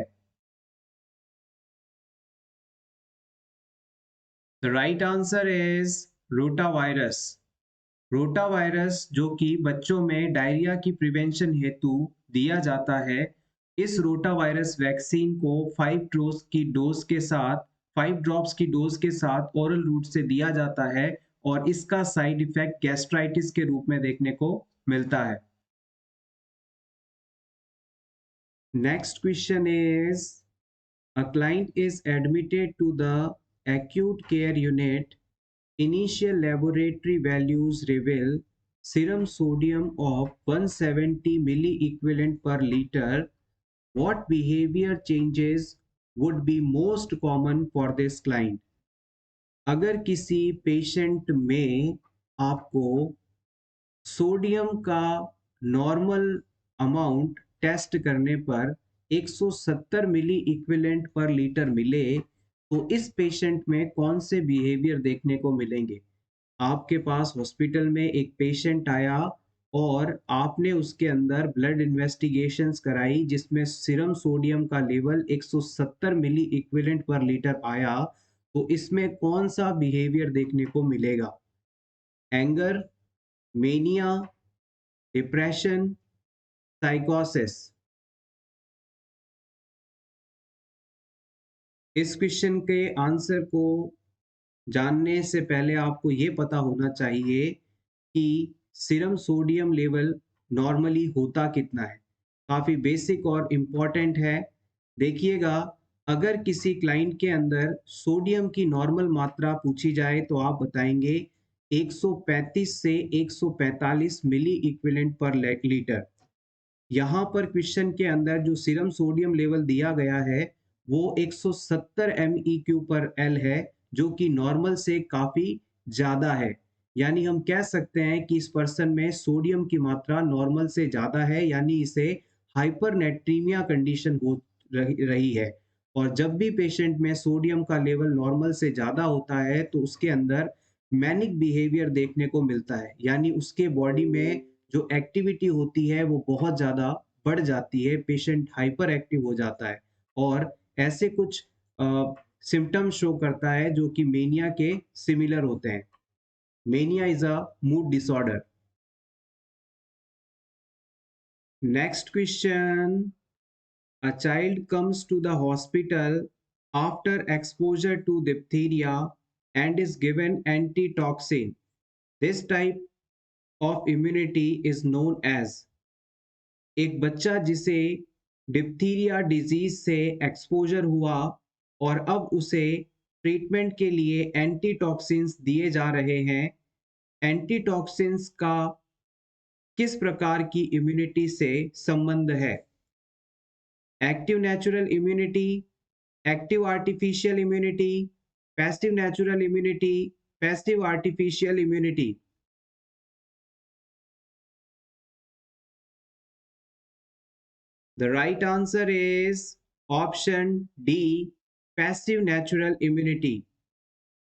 The right answer is rotavirus. Rotavirus जो कि बच्चों में डायरिया की प्रिवेंशन हेतु दिया जाता है, इस रोटावायरस वैक्सीन को 5 ड्रॉप्स की डोज के साथ ओरल रूट से दिया जाता है और इसका साइड इफेक्ट गैस्ट्राइटिस के रूप में देखने को मिलता है। Next question is, a client is admitted to the acute care unit. Initial laboratory values reveal serum sodium of 170 milliequivalent per liter. What behavior changes would be most common for this client? अगर किसी patient में आपको sodium का normal amount test करने पर 170 milliequivalent per litre मिले तो इस पेशेंट में कौन से बिहेवियर देखने को मिलेंगे? आपके पास हॉस्पिटल में एक पेशेंट आया और आपने उसके अंदर ब्लड इन्वेस्टिगेशंस कराई जिसमें सीरम सोडियम का level 170 milliequivalent per litre आया, तो इसमें कौन सा बिहेवियर देखने को मिलेगा? एंगर, मेनिया, डिप्रेशन, साइकोसिस? इस क्वेश्चन के आंसर को जानने से पहले आपको ये पता होना चाहिए कि सीरम सोडियम लेवल नॉर्मली होता कितना है। काफ़ी बेसिक और इम्पॉर्टेंट है। देखिएगा, अगर किसी क्लाइंट के अंदर सोडियम की नॉर्मल मात्रा पूछी जाए तो आप बताएंगे 135 से 145 मिली इक्विवेलेंट पर लीटर। यहाँ पर क्वेश्चन के अंदर जो सीरम सोडियम लेवल दिया गया है वो 170 MEQ पर L है, जो कि नॉर्मल से काफ़ी ज़्यादा है। यानी हम कह सकते हैं कि इस पर्सन में सोडियम की मात्रा नॉर्मल से ज़्यादा है, यानी इसे हाइपरनेट्रीमिया कंडीशन हो रही है। और जब भी पेशेंट में सोडियम का लेवल नॉर्मल से ज़्यादा होता है तो उसके अंदर मैनिक बिहेवियर देखने को मिलता है, यानी उसके बॉडी में जो एक्टिविटी होती है वो बहुत ज़्यादा बढ़ जाती है, पेशेंट हाइपर एक्टिव हो जाता है और ऐसे कुछ सिम्टम्स शो करता है जो कि मेनिया के सिमिलर होते हैं। Mania is a mood disorder. Next question, a child comes to the hospital after exposure to diphtheria and is given antitoxin. This type of immunity is known as? एक बच्चा जिसे डिप्थीरिया डिजीज से exposure हुआ और अब उसे treatment के लिए एंटीटॉक्सिन्स दिए जा रहे हैं, एंटीटॉक्सिन्स का किस प्रकार की इम्यूनिटी से संबंध है? Active natural immunity, active artificial immunity, passive natural immunity, passive artificial immunity? The right answer is option D, passive natural immunity.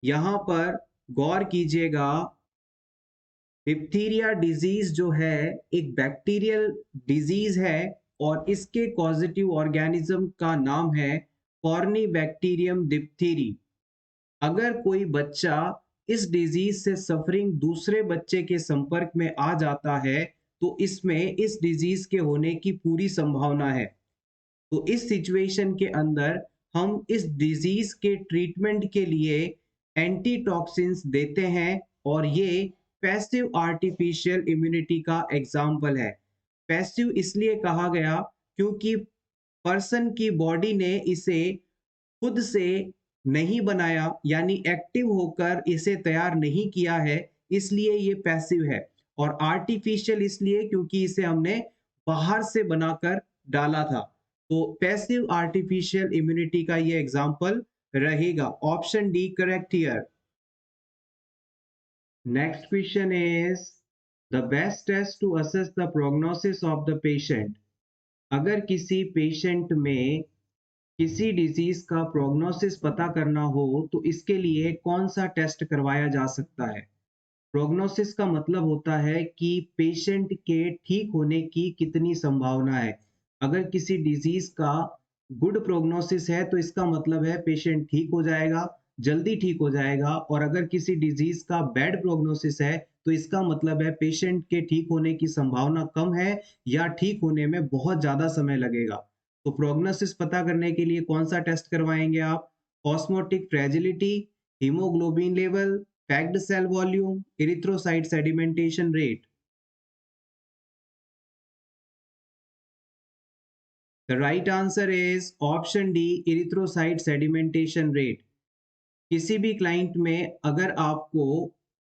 यहाँ पर गौर कीजिएगा, डिप्थीरिया डिजीज जो है एक बैक्टीरियल डिजीज है और इसके कॉजेटिव ऑर्गेनिज्म का नाम है कॉर्नीबैक्टीरियम डिप्थीरी। अगर कोई बच्चा इस डिजीज से सफरिंग दूसरे बच्चे के संपर्क में आ जाता है तो इसमें इस डिजीज के होने की पूरी संभावना है। तो इस सिचुएशन के अंदर हम इस डिजीज के ट्रीटमेंट के लिए एंटीटॉक्सिन्स देते हैं और ये पैसिव आर्टिफिशियल इम्यूनिटी का एग्जाम्पल है। पैसिव इसलिए कहा गया क्योंकि पर्सन की बॉडी ने इसे खुद से नहीं बनाया, यानी एक्टिव होकर इसे तैयार नहीं किया है, इसलिए ये पैसिव है। और आर्टिफिशियल इसलिए क्योंकि इसे हमने बाहर से बनाकर डाला था। तो पैसिव आर्टिफिशियल इम्यूनिटी का ये एग्जाम्पल रहेगा। Option D correct here. Next question is the best test to assess the prognosis of the patient. अगर किसी पेशेंट में किसी डिजीज का प्रोग्नोसिस पता करना हो तो इसके लिए कौन सा टेस्ट करवाया जा सकता है। प्रोग्नोसिस का मतलब होता है कि पेशेंट के ठीक होने की कितनी संभावना है। अगर किसी डिजीज का गुड प्रोग्नोसिस है तो इसका मतलब है पेशेंट ठीक हो जाएगा, जल्दी ठीक हो जाएगा। और अगर किसी डिजीज का बैड प्रोग्नोसिस है तो इसका मतलब है पेशेंट के ठीक होने की संभावना कम है या ठीक होने में बहुत ज्यादा समय लगेगा। तो प्रोग्नोसिस पता करने के लिए कौन सा टेस्ट करवाएंगे आप? Osmotic fragility, haemoglobin level, packed cell volume, erythrocyte sedimentation rate. The right answer is option D, erythrocyte sedimentation rate. किसी भी क्लाइंट में अगर आपको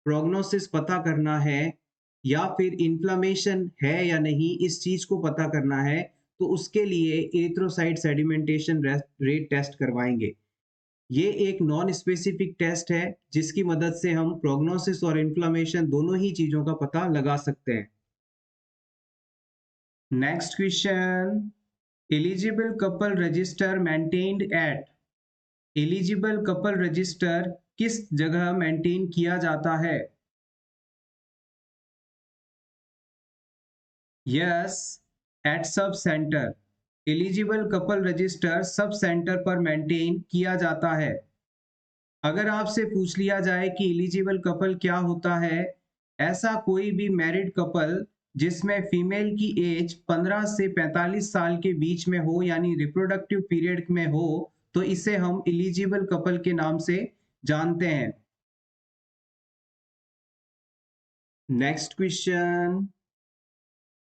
प्रोग्नोसिस पता करना है या फिर इन्फ्लामेशन है या नहीं इस चीज को पता करना है तो उसके लिए इरिथ्रोसाइट सेडिमेंटेशन रेट टेस्ट करवाएंगे। ये एक नॉन स्पेसिफिक टेस्ट है जिसकी मदद से हम प्रोग्नोसिस और इन्फ्लामेशन दोनों ही चीजों का पता लगा सकते हैं। Next question, eligible couple register maintained at. Eligible couple register किस जगह मेंटेन किया जाता है? Yes, at sub centre. Eligible couple register sub centre पर मेंटेन किया जाता है। अगर आपसे पूछ लिया जाए कि एलिजिबल कपल क्या होता है, ऐसा कोई भी मैरिड कपल जिसमें फीमेल की एज 15 से 45 साल के बीच में हो यानी रिप्रोडक्टिव पीरियड में हो तो इसे हम एलिजिबल कपल के नाम से जानते हैं। नेक्स्ट क्वेश्चन,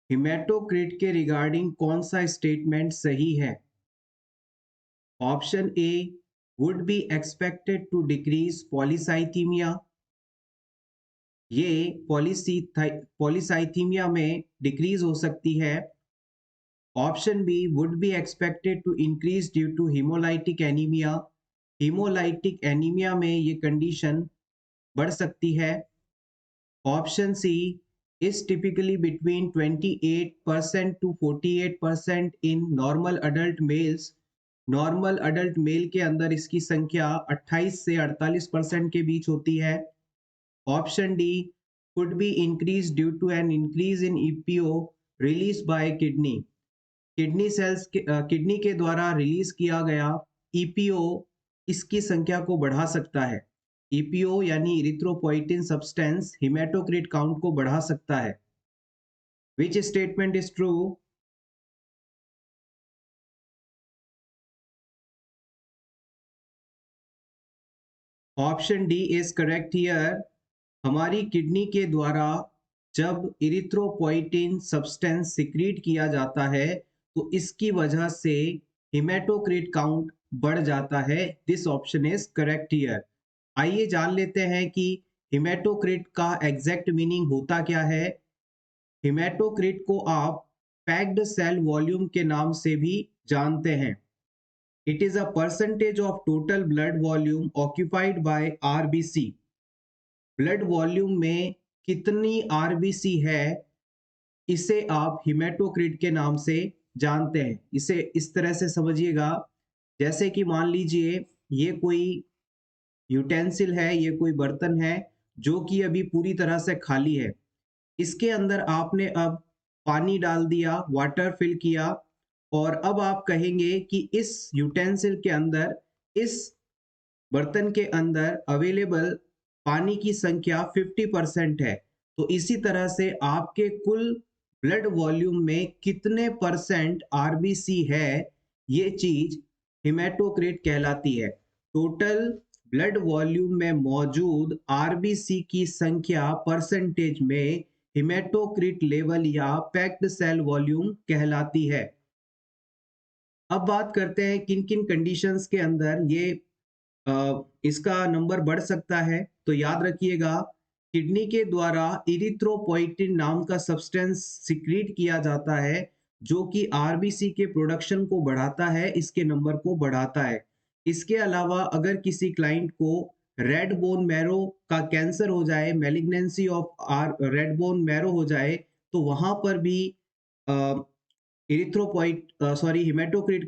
हिमेटोक्रिट के रिगार्डिंग कौन सा स्टेटमेंट सही है? Option A, would be expected to decrease polycythaemia. ये पॉलीसाइथीमिया में डिक्रीज हो सकती है। Option B, would be expected to increase due to haemolytic anaemia. Haemolytic anaemia में ये कंडीशन बढ़ सकती है। Option C, is typically between 28% to 48% in normal adult males. Normal adult male के अंदर इसकी संख्या 28 से 48% के बीच होती है। Option D, could be increased due to an increase in EPO released by kidney। Kidney के द्वारा रिलीज किया गया EPO इसकी संख्या को बढ़ा सकता है। EPO यानी इरिथ्रोपोइटिन सब्सटेंस हिमेटोक्रिट काउंट को बढ़ा सकता है। Which statement is true? Option D is correct here. हमारी किडनी के द्वारा जब इरिथ्रोपोइटिन सब्सटेंस सिक्रीट किया जाता है तो इसकी वजह से हिमेटोक्रिट काउंट बढ़ जाता है। This option is correct here. आइए जान लेते हैं कि हिमेटोक्रिट का एग्जैक्ट मीनिंग होता क्या है। हिमेटोक्रिट को आप पैक्ड सेल वॉल्यूम के नाम से भी जानते हैं। It is a percentage of total blood volume occupied by RBC. Blood volume में कितनी आरबीसी है इसे आप हिमेटोक्रिट के नाम से जानते हैं। इसे इस तरह से समझिएगा, जैसे कि मान लीजिए ये कोई यूटेंसिल है, ये कोई बर्तन है जो कि अभी पूरी तरह से खाली है। इसके अंदर आपने अब पानी डाल दिया, वाटर फिल किया और अब आप कहेंगे कि इस यूटेंसिल के अंदर, इस बर्तन के अंदर अवेलेबल पानी की संख्या 50% है। तो इसी तरह से आपके कुल ब्लड वॉल्यूम में कितने परसेंट आरबीसी है ये चीज हिमेटोक्रिट कहलाती है। टोटल ब्लड वॉल्यूम में मौजूद आरबीसी की संख्या परसेंटेज में हिमेटोक्रिट लेवल या पैक्ड सेल वॉल्यूम कहलाती है। अब बात करते हैं किन किन कंडीशंस के अंदर ये इसका नंबर बढ़ सकता है। तो याद रखिएगा, किडनी के द्वारा इरिथ्रोपोइटिन नाम का सब्सटेंस सिक्रीट किया जाता है जो कि आरबीसी के प्रोडक्शन को बढ़ाता है, इसके नंबर को बढ़ाता है। इसके अलावा अगर किसी क्लाइंट को रेड बोन मैरो का कैंसर हो जाए, malignancy of red bone marrow हो जाए, तो वहां पर भी हिमेटोक्रिट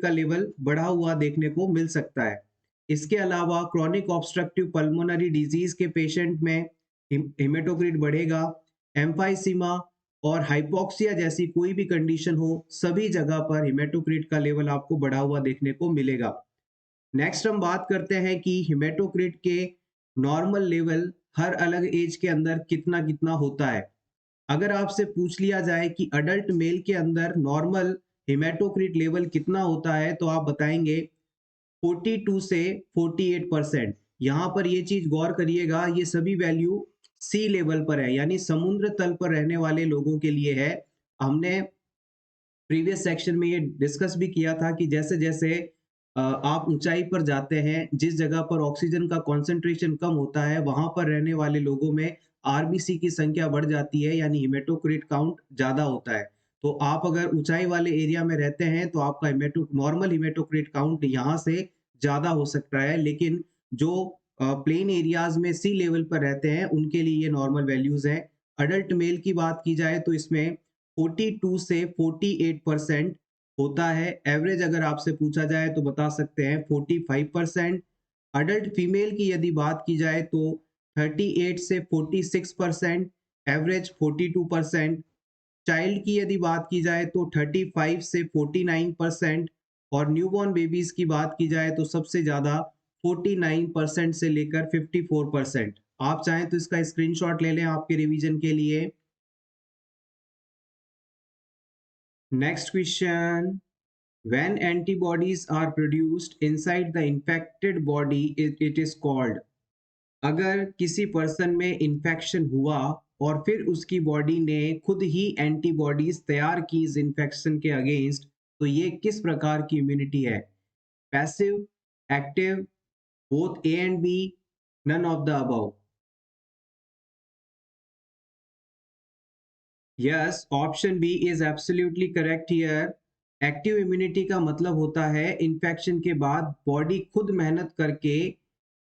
का लेवल बढ़ा हुआ देखने को मिल सकता है। इसके अलावा क्रोनिक ऑब्स्ट्रक्टिव पल्मोनरी डिजीज के पेशेंट में हिमेटोक्रिट बढ़ेगा। एम्फाइसीमा और हाइपोक्सिया जैसी कोई भी कंडीशन हो, सभी जगह पर हिमेटोक्रिट का लेवल आपको बढ़ा हुआ देखने को मिलेगा। नेक्स्ट हम बात करते हैं कि हिमेटोक्रिट के नॉर्मल लेवल हर अलग एज के अंदर कितना कितना होता है। अगर आपसे पूछ लिया जाए कि अडल्ट मेल के अंदर नॉर्मल हिमेटोक्रिट लेवल कितना होता है, तो आप बताएंगे 42 से 48%। यहाँ पर ये चीज गौर करिएगा, ये सभी वैल्यू सी लेवल पर है, यानी समुद्र तल पर रहने वाले लोगों के लिए है। हमने प्रीवियस सेक्शन में ये डिस्कस भी किया था कि जैसे जैसे आप ऊंचाई पर जाते हैं, जिस जगह पर ऑक्सीजन का कॉन्सेंट्रेशन कम होता है, वहां पर रहने वाले लोगों में आरबीसी की संख्या बढ़ जाती है, यानी हिमेटोक्रिट काउंट ज्यादा होता है। तो आप अगर ऊंचाई वाले एरिया में रहते हैं तो आपका नॉर्मल हिमेटोक्रिट काउंट यहाँ से ज्यादा हो सकता है, लेकिन जो प्लेन एरियाज में सी लेवल पर रहते हैं उनके लिए ये नॉर्मल वैल्यूज हैं। अडल्ट मेल की बात की जाए तो इसमें 42 से 48% होता है। एवरेज अगर आपसे पूछा जाए तो बता सकते हैं 45%। अडल्ट फीमेल की यदि बात की जाए तो 38 से 46%, एवरेज 42%। चाइल्ड की यदि बात की जाए तो 35 से 49%, और न्यूबॉर्न बेबीज की बात की जाए तो सबसे ज्यादा 49% से लेकर 54%। आप चाहें तो इसका स्क्रीनशॉट ले लें आपके रिवीजन के लिए। Next question, when antibodies are produced inside the infected body it is called। अगर किसी पर्सन में इन्फेक्शन हुआ और फिर उसकी बॉडी ने खुद ही एंटीबॉडीज तैयार की इस इन्फेक्शन के अगेंस्ट, तो ये किस प्रकार की इम्यूनिटी है? Passive, active, both A and B, none of the above. Yes, option B is absolutely correct here. Active immunity का मतलब होता है इन्फेक्शन के बाद बॉडी खुद मेहनत करके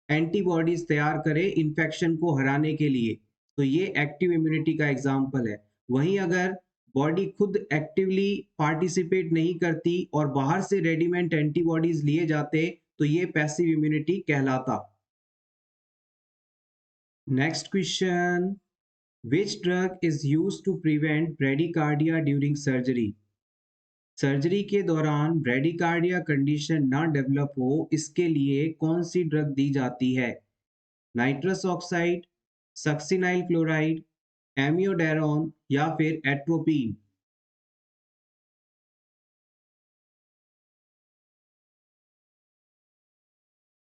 एंटीबॉडीज तैयार करे इन्फेक्शन को हराने के लिए, तो ये एक्टिव इम्यूनिटी का एग्जाम्पल है। वहीं अगर बॉडी खुद एक्टिवली पार्टिसिपेट नहीं करती और बाहर से रेडीमेड एंटीबॉडीज लिए जाते, तो ये पैसिव इम्यूनिटी कहलाता। Next question, which drug is used to prevent bradycardia during surgery। Surgery के दौरान ब्रेडिकार्डिया कंडीशन ना डेवलप हो, इसके लिए कौन सी ड्रग दी जाती है? Nitrous oxide, succinyl chloride, amiodarone या फिर atropine.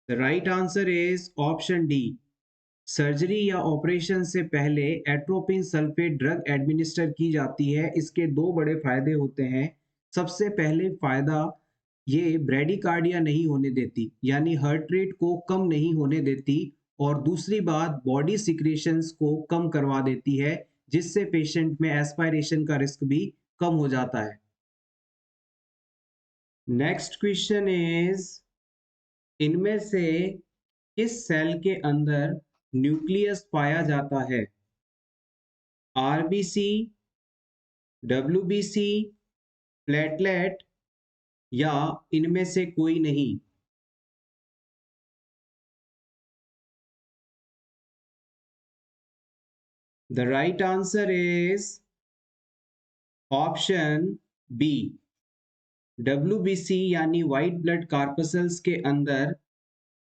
The right answer is option D. Surgery या ऑपरेशन से पहले एट्रोपिन सल्फेट ड्रग एडमिनिस्टर की जाती है। इसके दो बड़े फायदे होते हैं। सबसे पहले फायदा, ये ब्रेडिकार्डिया नहीं होने देती, यानी हार्ट रेट को कम नहीं होने देती। और दूसरी बात, बॉडी सिक्रेशंस को कम करवा देती है, जिससे पेशेंट में एस्पायरेशन का रिस्क भी कम हो जाता है। नेक्स्ट क्वेश्चन इज, इनमें से किस सेल के अंदर न्यूक्लियस पाया जाता है? आरबीसी, डब्ल्यूबीसी, प्लेटलेट या इनमें से कोई नहीं? The right answer is option B. WBC यानी व्हाइट ब्लड कार्पसल्स के अंदर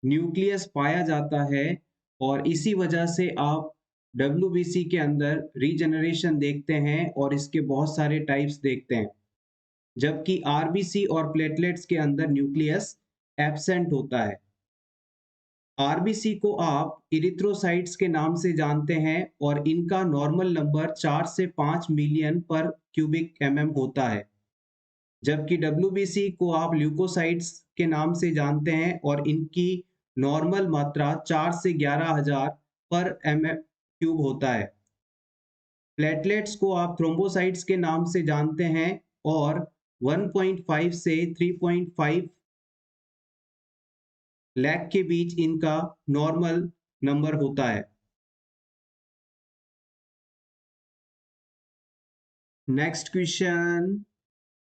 न्यूक्लियस पाया जाता है, और इसी वजह से आप डब्ल्यूबीसी के अंदर रीजनरेशन देखते हैं और इसके बहुत सारे टाइप्स देखते हैं, जबकि आरबीसी और प्लेटलेट्स के अंदर न्यूक्लियस एब्सेंट होता है। आरबीसी को आप इरिथ्रोसाइट्स के नाम से जानते हैं और इनका नॉर्मल नंबर 4 से 5 मिलियन पर क्यूबिक एमएम होता है, जबकि डब्ल्यूबीसी को आप ल्यूकोसाइट्स के नाम से जानते हैं और इनकी नॉर्मल मात्रा 4 से 11,000 पर एम क्यूब होता है। प्लेटलेट्स को आप थ्रोम्बोसाइट्स के नाम से जानते हैं और 1.5 से 3.5 लेग के बीच इनका नॉर्मल नंबर होता है। Next question,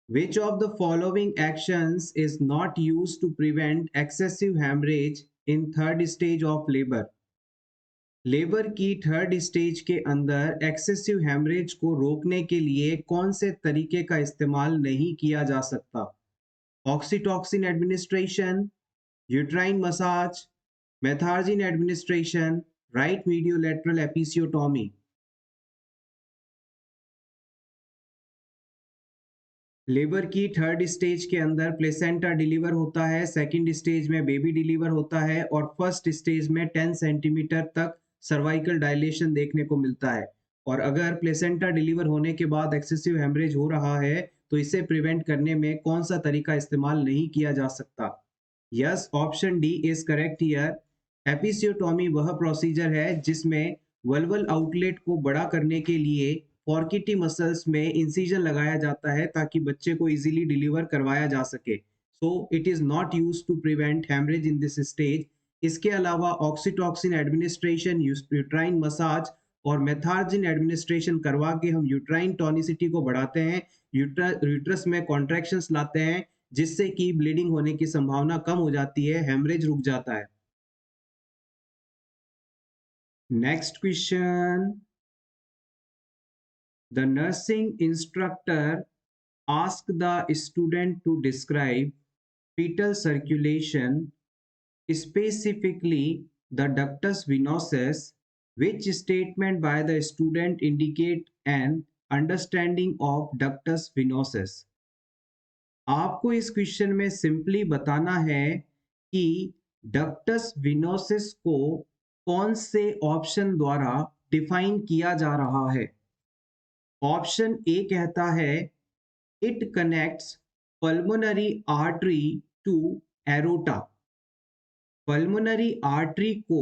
which of the following actions is not used to prevent excessive hemorrhage in third stage of labor? Labour की थर्ड स्टेज के अंदर एक्सेसिव हेमरेज को रोकने के लिए कौन से तरीके का इस्तेमाल नहीं किया जा सकता? Oxytocin administration, uterine massage, Methergine administration, right mediolateral episiotomy. Labour की थर्ड स्टेज के अंदर प्लेसेंटा डिलीवर होता है, सेकंड स्टेज में बेबी डिलीवर होता है और फर्स्ट स्टेज में 10 सेंटीमीटर तक सर्वाइकल डायलेशन देखने को मिलता है। और अगर प्लेसेंटा डिलीवर होने के बाद एक्सेसिव हेमरेज हो रहा है तो इसे प्रिवेंट करने में कौन सा तरीका इस्तेमाल नहीं किया जा सकता? Yes, option D is correct here. Episiotomy वह प्रोसीजर है जिसमें वल्वल आउटलेट को बड़ा करने के लिए पॉर्किटी मसल्स में इंसिजन लगाया जाता है ताकि बच्चे को इजीली डिलीवर करवाया जा सके। So it is not used to prevent haemorrhage in this stage. इसके अलावा ऑक्सीटॉक्सिन एडमिनिस्ट्रेशन, यूट्राइन मसाज और मेथार्जिन एडमिनिस्ट्रेशन करवा के हम यूट्राइन टॉनिसिटी को बढ़ाते हैं, यूट्रस में कॉन्ट्रैक्शंस लाते हैं जिससे कि ब्लीडिंग होने की संभावना कम हो जाती है, हेमरेज रुक जाता है। Next question, the nursing instructor asked the student to describe fetal circulation, specifically the ductus venosus. Which statement by the student indicate an understanding of ductus venosus? आपको इस क्वेश्चन में सिंपली बताना है कि डक्टस विनोसिस को कौन से option द्वारा डिफाइन किया जा रहा है। ऑप्शन ए कहता है it connects pulmonary artery to aorta. Pulmonary artery को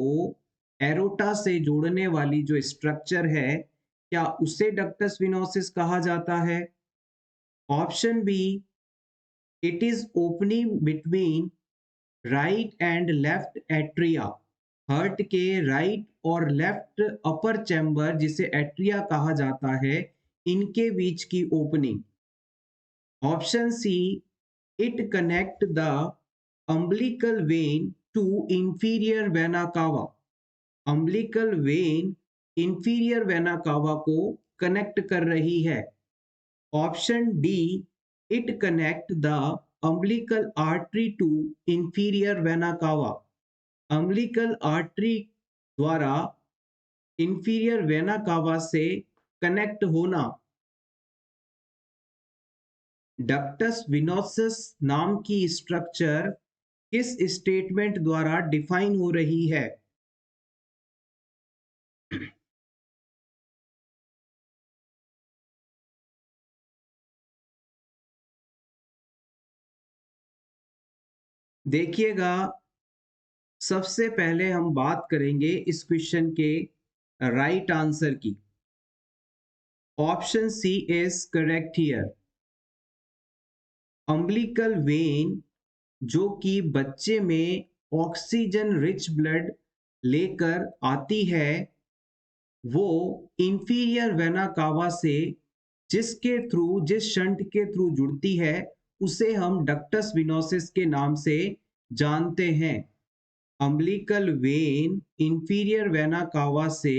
एरोटा से जोड़ने वाली जो स्ट्रक्चर है क्या उसे डक्टस विनोसिस कहा जाता है? Option B, it is opening between right and left atria. Heart के राइट और लेफ्ट अपर चैम्बर जिसे एट्रिया कहा जाता है, इनके बीच की opening. Option C, it connect the umbilical vein to inferior vena cava. Umbilical vein inferior vena cava को कनेक्ट कर रही है। Option D, it connect the umbilical artery to inferior vena cava. Umbilical artery द्वारा inferior vena cava से connect होना ductus venosus नाम की structure किस स्टेटमेंट द्वारा डिफाइन हो रही है? देखिएगा, सबसे पहले हम बात करेंगे इस क्वेश्चन के राइट आंसर की। Option C is correct here. Umbilical vein जो कि बच्चे में ऑक्सीजन रिच ब्लड लेकर आती है वो इंफीरियर वेना कावा से जिसके थ्रू, जिस शंट के थ्रू जुड़ती है उसे हम डक्टस विनोसिस के नाम से जानते हैं। Umbilical vein inferior vena cava से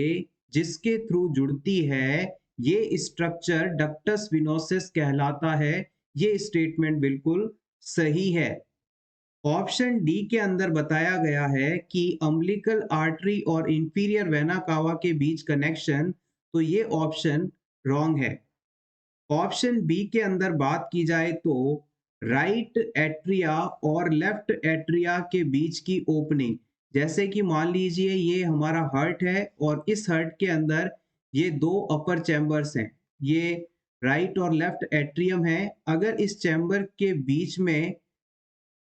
जिसके थ्रू जुड़ती है ये स्ट्रक्चर डक्टस विनोसिस कहलाता है। ये स्टेटमेंट बिल्कुल सही है। ऑप्शन डी के अंदर बताया गया है कि अम्बिलिकल आर्टरी और इंफीरियर वेना कावा के बीच कनेक्शन, तो ये ऑप्शन रॉन्ग है। ऑप्शन बी के अंदर बात की जाए तो राइट एट्रिया और लेफ्ट एट्रिया के बीच की ओपनिंग, जैसे कि मान लीजिए ये हमारा हार्ट है और इस हार्ट के अंदर ये दो अपर चैम्बर्स हैं, ये राइट और लेफ्ट एट्रियम है। अगर इस चैम्बर के बीच में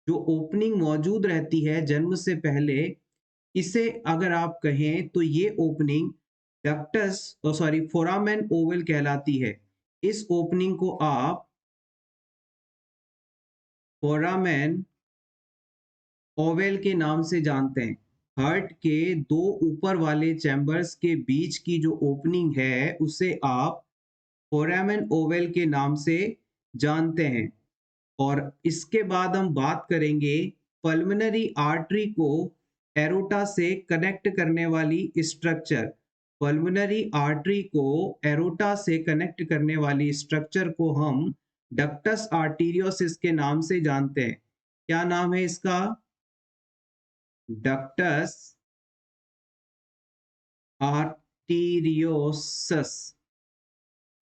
जो ओपनिंग मौजूद रहती है जन्म से पहले, इसे अगर आप कहें तो ये ओपनिंग डक्टस फोरामेन ओवल कहलाती है। इस ओपनिंग को आप फोरामेन ओवेल के नाम से जानते हैं। हार्ट के दो ऊपर वाले चैम्बर्स के बीच की जो ओपनिंग है उसे आप फोरामेन ओवेल के नाम से जानते हैं। और इसके बाद हम बात करेंगे पल्मोनरी आर्टरी को एरोटा से कनेक्ट करने वाली स्ट्रक्चर। पल्मोनरी आर्टरी को एरोटा से कनेक्ट करने वाली स्ट्रक्चर को हम डक्टस आर्टीरियोसिस के नाम से जानते हैं। क्या नाम है इसका? डक्टस आर्टीरियोसस।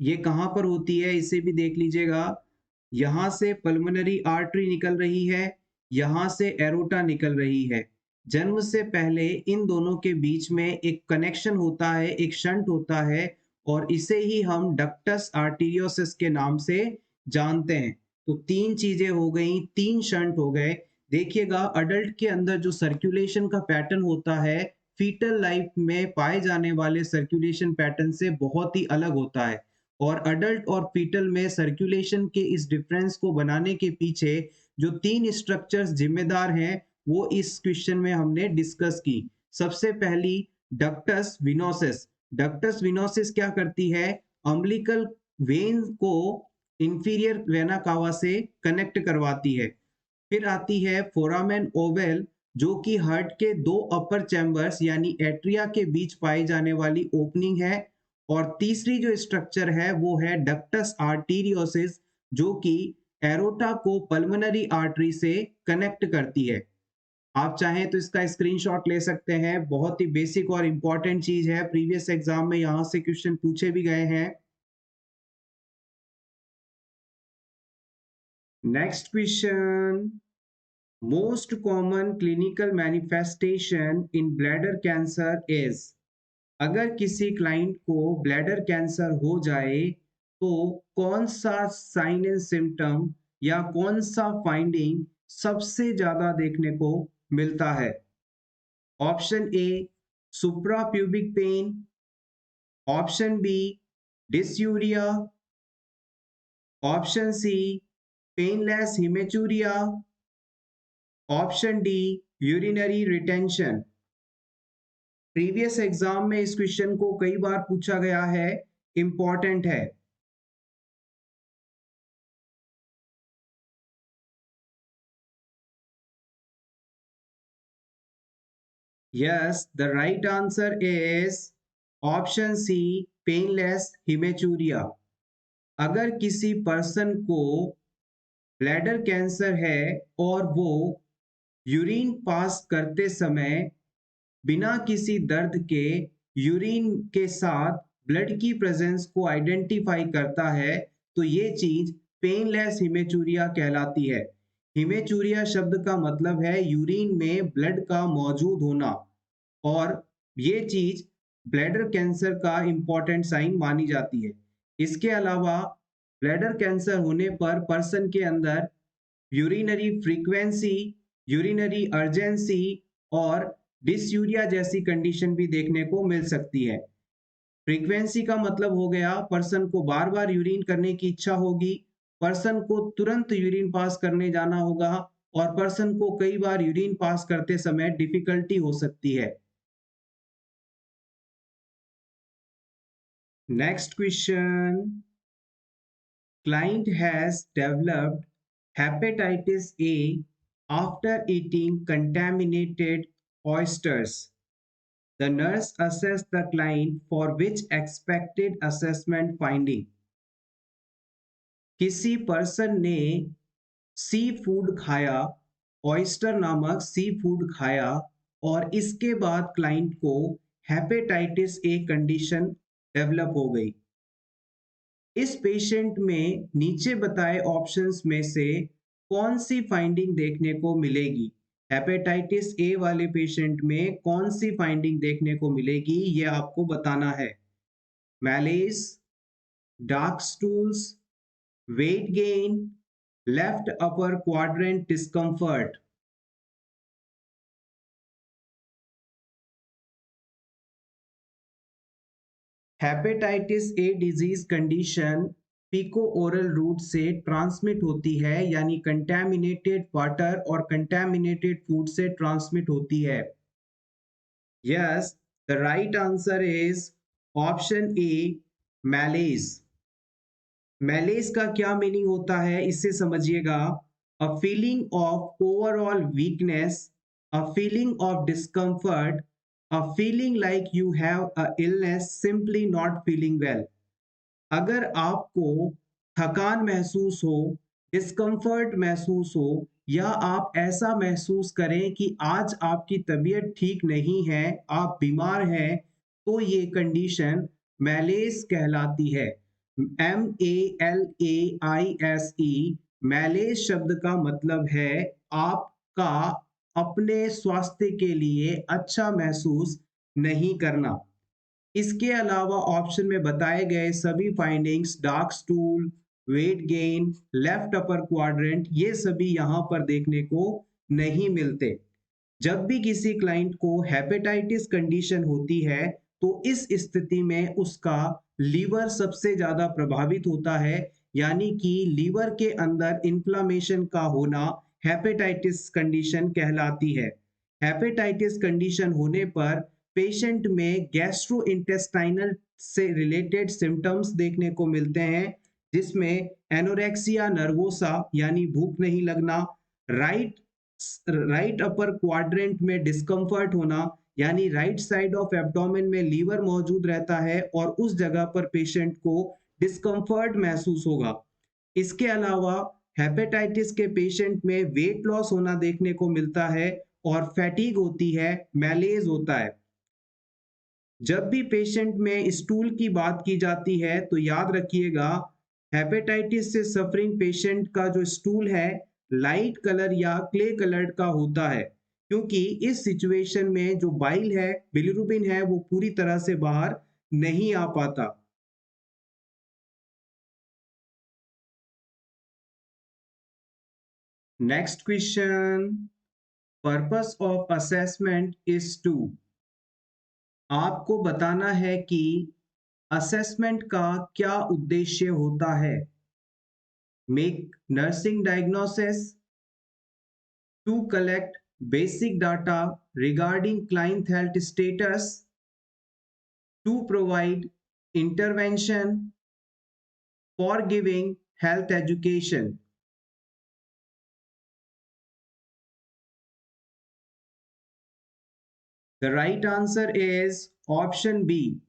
ये कहाँ पर होती है इसे भी देख लीजिएगा। यहाँ से पल्मोनरी आर्टरी निकल रही है, यहाँ से एरोटा निकल रही है। जन्म से पहले इन दोनों के बीच में एक कनेक्शन होता है, एक शंट होता है, और इसे ही हम डक्टस आर्टीरियोसिस के नाम से जानते हैं। तो तीन चीजें हो गई, तीन शंट हो गए। देखिएगा अडल्ट के अंदर जो सर्कुलेशन का पैटर्न होता है फीटल लाइफ में पाए जाने वाले सर्कुलेशन पैटर्न से बहुत ही अलग होता है। और अडल्ट और फीटल में सर्कुलेशन के इस डिफरेंस को बनाने के पीछे जो तीन स्ट्रक्चर्स जिम्मेदार हैं वो इस क्वेश्चन में हमने डिस्कस की। सबसे पहली डक्टस विनोसिस। डक्टस विनोसिस क्या करती है? अम्बिलिकल वेन को इंफीरियर वेना कावा से कनेक्ट करवाती है। फिर आती है फोरामेन ओवेल जो कि हार्ट के दो अपर चैम्बर्स यानी एट्रिया के बीच पाई जाने वाली ओपनिंग है। और तीसरी जो स्ट्रक्चर है वो है डक्टस आर्टीरियोसिस जो कि एरोटा को पल्मोनरी आर्टरी से कनेक्ट करती है। आप चाहें तो इसका स्क्रीनशॉट ले सकते हैं, बहुत ही बेसिक और इंपॉर्टेंट चीज है, प्रीवियस एग्जाम में यहां से क्वेश्चन पूछे भी गए हैं। Next question, most common clinical manifestation in bladder cancer is. अगर किसी क्लाइंट को ब्लैडर कैंसर हो जाए तो कौन सा साइन एंड सिम्टम या कौन सा फाइंडिंग सबसे ज्यादा देखने को मिलता है? Option A suprapubic pain, option B dysuria, option C painless haematuria, option D urinary retention. Previous exam में इस क्वेश्चन को कई बार पूछा गया है, इंपॉर्टेंट है। Yes, the right answer is option C, painless hematuria. अगर किसी पर्सन को ब्लैडर कैंसर है और वो यूरिन पास करते समय बिना किसी दर्द के यूरिन के साथ ब्लड की प्रेजेंस को आइडेंटिफाई करता है तो ये चीज पेनलेस हिमेचूरिया कहलाती है। हिमेचूरिया शब्द का मतलब है यूरिन में ब्लड का मौजूद होना, और ये चीज ब्लैडर कैंसर का इंपॉर्टेंट साइन मानी जाती है। इसके अलावा ब्लैडर कैंसर होने पर पर्सन के अंदर यूरिनरी फ्रीक्वेंसी, यूरिनरी अर्जेंसी और डिसयूरिया जैसी कंडीशन भी देखने को मिल सकती है। फ्रीक्वेंसी का मतलब हो गया पर्सन को बार बार यूरिन करने की इच्छा होगी, पर्सन को तुरंत यूरिन पास करने जाना होगा, और पर्सन को कई बार यूरिन पास करते समय डिफिकल्टी हो सकती है। Next question. Client has developed hepatitis A after eating contaminated oysters. The nurse assessed the client for which expected assessment finding. किसी पर्सन ने सी फूड खाया, ऑयस्टर नामक सी फूड खाया, और इसके बाद क्लाइंट को हेपेटाइटिस ए कंडीशन डेवलप हो गई। इस पेशेंट में नीचे बताए ऑप्शंस में से कौन सी फाइंडिंग देखने को मिलेगी? हेपेटाइटिस ए वाले पेशेंट में कौन सी फाइंडिंग देखने को मिलेगी ये आपको बताना है। Malaise, dark stools, weight gain, left upper quadrant discomfort. Hepatitis A disease condition faeco oral route से ट्रांसमिट होती है, यानी कंटैमिनेटेड वाटर और कंटैमिनेटेड फूड से ट्रांसमिट होती है। Yes, the right answer is option A, malaise. Malaise का क्या मीनिंग होता है इसे समझिएगा। A feeling of overall weakness, a feeling of discomfort, a feeling like you have a illness, simply not feeling well. अगर आपको थकान महसूस हो, डिस्कम्फर्ट महसूस हो, या आप ऐसा महसूस करें कि आज आपकी तबीयत ठीक नहीं है, आप बीमार हैं, तो ये कंडीशन मैलेज कहलाती है। MALAISE, मैलेज शब्द का मतलब है आपका अपने स्वास्थ्य के लिए अच्छा महसूस नहीं करना। इसके अलावा ऑप्शन में बताए गए सभी findings, dark stool, wait gain, left upper quadrant, ये सभी यहाँ पर देखने को नहीं मिलते। जब भी किसी क्लाइंट को हेपेटाइटिस कंडीशन होती है, तो इस स्थिति में उसका लीवर सबसे ज्यादा प्रभावित होता है, यानी कि लीवर के अंदर इन्फ्लामेशन का होना हेपेटाइटिस कंडीशन कहलाती है। हेपेटाइटिस कंडीशन होने पर पेशेंट में गैस्ट्रोइंटेस्टाइनल से रिलेटेड सिम्टम्स देखने को मिलते हैं, जिसमें एनोरेक्सिया नर्वोसा यानी भूख नहीं लगना, राइट राइट अपर क्वाड्रेंट में डिस्कम्फर्ट होना, यानी राइट साइड ऑफ एब्डोमेन में लीवर मौजूद रहता है और उस जगह पर पेशेंट को डिस्कम्फर्ट महसूस होगा। इसके अलावा हेपेटाइटिस के पेशेंट में वेट लॉस होना देखने को मिलता है और फैटीग होती है, मैलेज होता है। जब भी पेशेंट में स्टूल की बात की जाती है, तो याद रखिएगा, हेपेटाइटिस से सफरिंग पेशेंट का जो स्टूल है लाइट कलर या क्ले कलर का होता है, क्योंकि इस सिचुएशन में जो बाइल है, बिलिरुबिन है, वो पूरी तरह से बाहर नहीं आ पाता। Next question, purpose of assessment is to. आपको बताना है कि असेसमेंट का क्या उद्देश्य होता है। Make nursing diagnosis, to collect basic data regarding client health status, to provide intervention, for giving health education. The right answer is option B.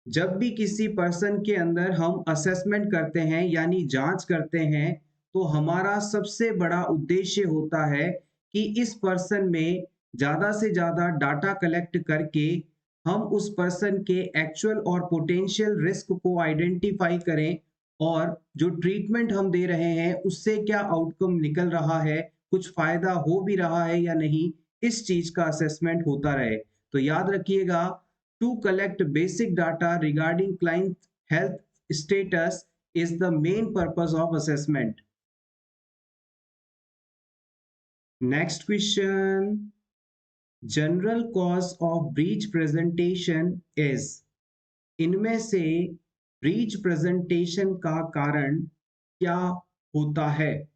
जब भी किसी पर्सन के अंदर हम असेसमेंट करते हैं यानी जांच करते हैं, तो हमारा सबसे बड़ा उद्देश्य होता है कि इस पर्सन में ज़्यादा से ज़्यादा डाटा कलेक्ट करके हम उस पर्सन के एक्चुअल और पोटेंशियल रिस्क को आइडेंटिफाई करें, और जो ट्रीटमेंट हम दे रहे हैं उससे क्या आउटकम निकल रहा है, कुछ फ़ायदा हो भी रहा है या नहीं, इस चीज़ का असेसमेंट होता रहे। तो याद रखिएगा, to collect basic data regarding client health status is the main purpose of assessment. Next question. General cause of breach presentation is. इनमें से breach presentation का कारण क्या होता है?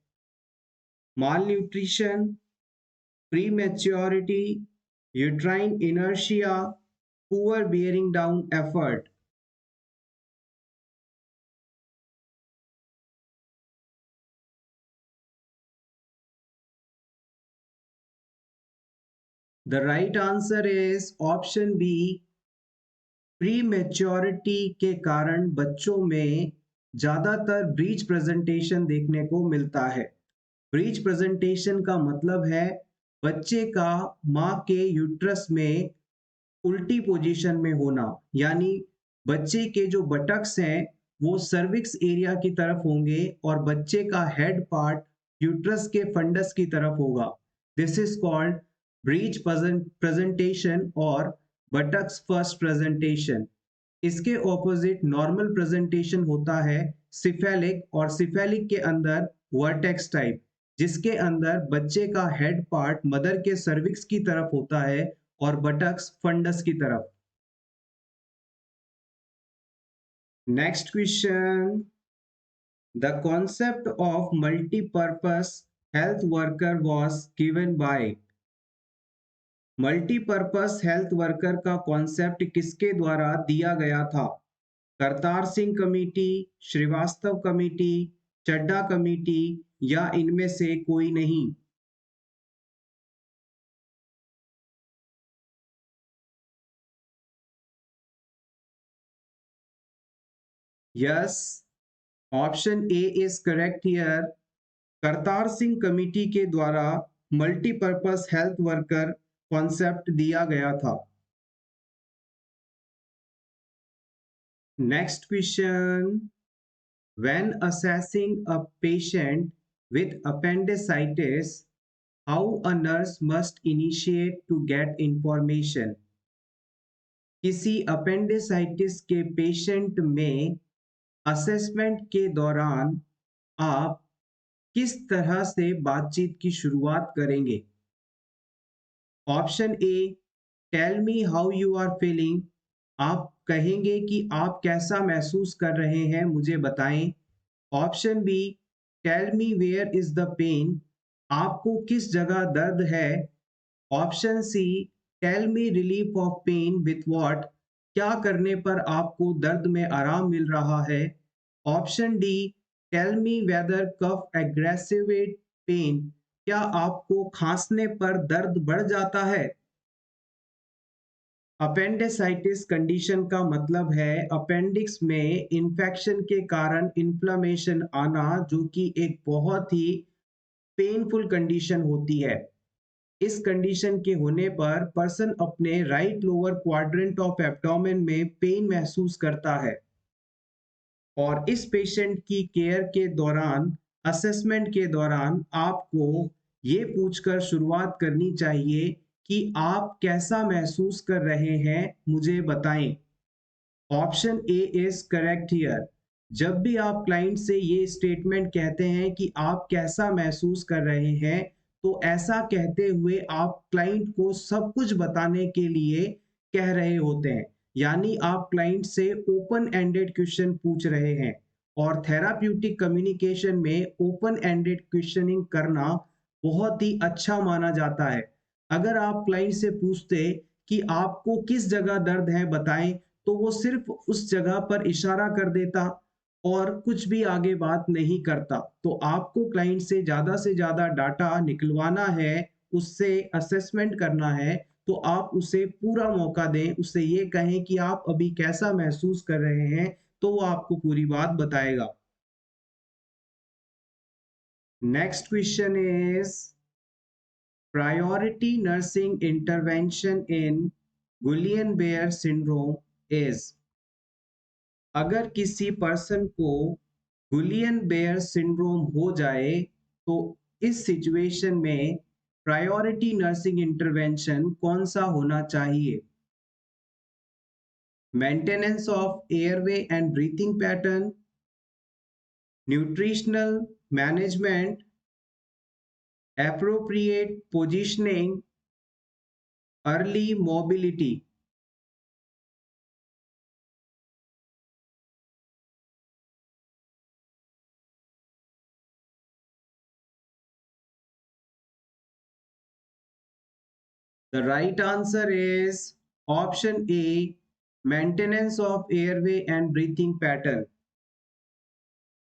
Malnutrition, prematurity, uterine inertia, poor bearing down effort. The right answer is option B. Pre maturity के कारण बच्चों में ज़्यादातर ब्रीच प्रेजेंटेशन देखने को मिलता है। ब्रीच प्रेजेंटेशन का मतलब है बच्चे का माँ के यूट्रस में उल्टी पोजीशन में होना, यानी बच्चे के जो बटक्स हैं वो सर्विक्स एरिया की तरफ होंगे और बच्चे का हेड पार्ट यूट्रस के फंडस की तरफ होगा। This is called breech presentation और बटक्स फर्स्ट प्रेजेंटेशन। इसके ऑपोजिट नॉर्मल प्रेजेंटेशन होता है सिफेलिक, और सिफेलिक के अंदर वर्टेक्स टाइप, जिसके अंदर बच्चे का हेड पार्ट मदर के सर्विक्स की तरफ होता है और बटक्स फंडस की तरफ। Next question, The concept of multi-purpose health worker was given by multipurpose health worker का कॉन्सेप्ट किसके द्वारा दिया गया था? Kartar Singh committee, Srivastava committee, Chadha committee या इनमें से कोई नहीं? Yes, option A is correct here. Kartar Singh committee के द्वारा मल्टीपर्पस हेल्थ वर्कर कॉन्सेप्ट दिया गया था। Next question, when assessing a patient with appendicitis, how a nurse must initiate to get information? किसी appendicitis के पेशेंट में असेसमेंट के दौरान आप किस तरह से बातचीत की शुरुआत करेंगे? Option A, tell me how you are feeling, आप कहेंगे कि आप कैसा महसूस कर रहे हैं, मुझे बताएं। Option B, tell me where is the pain, आपको किस जगह दर्द है। Option C, tell me relief of pain with what, क्या करने पर आपको दर्द में आराम मिल रहा है। Option D, tell me whether cough aggravate pain, क्या आपको खांसने पर दर्द बढ़ जाता है। अपेंडिसाइटिस कंडीशन का मतलब है अपेंडिक्स में इंफेक्शन के कारण इन्फ्लामेशन आना, जो कि एक बहुत ही पेनफुल कंडीशन होती है। इस कंडीशन के होने पर पर्सन अपने right lower quadrant of abdomen में पेन महसूस करता है और इस पेशेंट की केयर के दौरान, असेसमेंट के दौरान आपको ये पूछकर शुरुआत करनी चाहिए कि आप कैसा महसूस कर रहे हैं, मुझे बताएं। Option A is correct here. जब भी आप क्लाइंट से ये स्टेटमेंट कहते हैं कि आप कैसा महसूस कर रहे हैं, तो ऐसा कहते हुए आप क्लाइंट को सब कुछ बताने के लिए कह रहे होते हैं, यानी आप क्लाइंट से ओपन एंडेड क्वेश्चन पूछ रहे हैं। और थेराप्यूटिक कम्युनिकेशन में ओपन एंडेड क्वेश्चनिंग करना बहुत ही अच्छा माना जाता है। अगर आप क्लाइंट से पूछते कि आपको किस जगह दर्द है बताएं, तो वो सिर्फ उस जगह पर इशारा कर देता और कुछ भी आगे बात नहीं करता। तो आपको क्लाइंट से ज़्यादा डाटा निकलवाना है, उससे असेसमेंट करना है, तो आप उसे पूरा मौका दें, उससे ये कहें कि आप अभी कैसा महसूस कर रहे हैं, तो वो आपको पूरी बात बताएगा। Next question is priority nursing intervention in Guillain Barre syndrome is. अगर किसी पर्सन को गुलियन-बेयर सिंड्रोम हो जाए, तो इस सिचुएशन में प्रायोरिटी नर्सिंग इंटरवेंशन कौन सा होना चाहिए? Maintenance of airway and breathing pattern, nutritional management, appropriate positioning, early mobility. The right answer is option A, maintenance of airway and breathing pattern.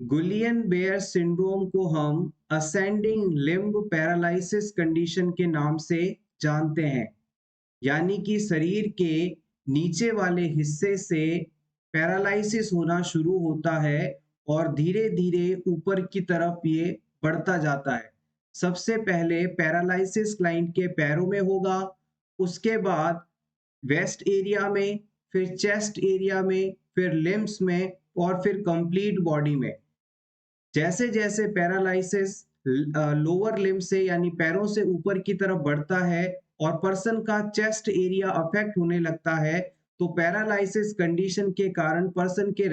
Guillain Barre syndrome को हम असेंडिंग लिम्ब पैरालिसिस कंडीशन के नाम से जानते हैं, यानी कि शरीर के नीचे वाले हिस्से से पैरालिसिस होना शुरू होता है और धीरे-धीरे ऊपर की तरफ ये बढ़ता जाता है। सबसे पहले पैरालिसिस क्लाइंट के पैरों में होगा, उसके बाद वेस्ट एरिया में, फिर चेस्ट एरिया में, फिर लिम्ब्स में और फिर कंप्लीट बॉडी में। जैसे-जैसे पैरालिसिस लोअर लिम्ब से यानी पैरों से ऊपर की तरफ बढ़ता है और पर्सन का चेस्ट एरिया अफेक्ट होने लगता है, तो पैरालिसिस कंडीशन के कारण पर्सन के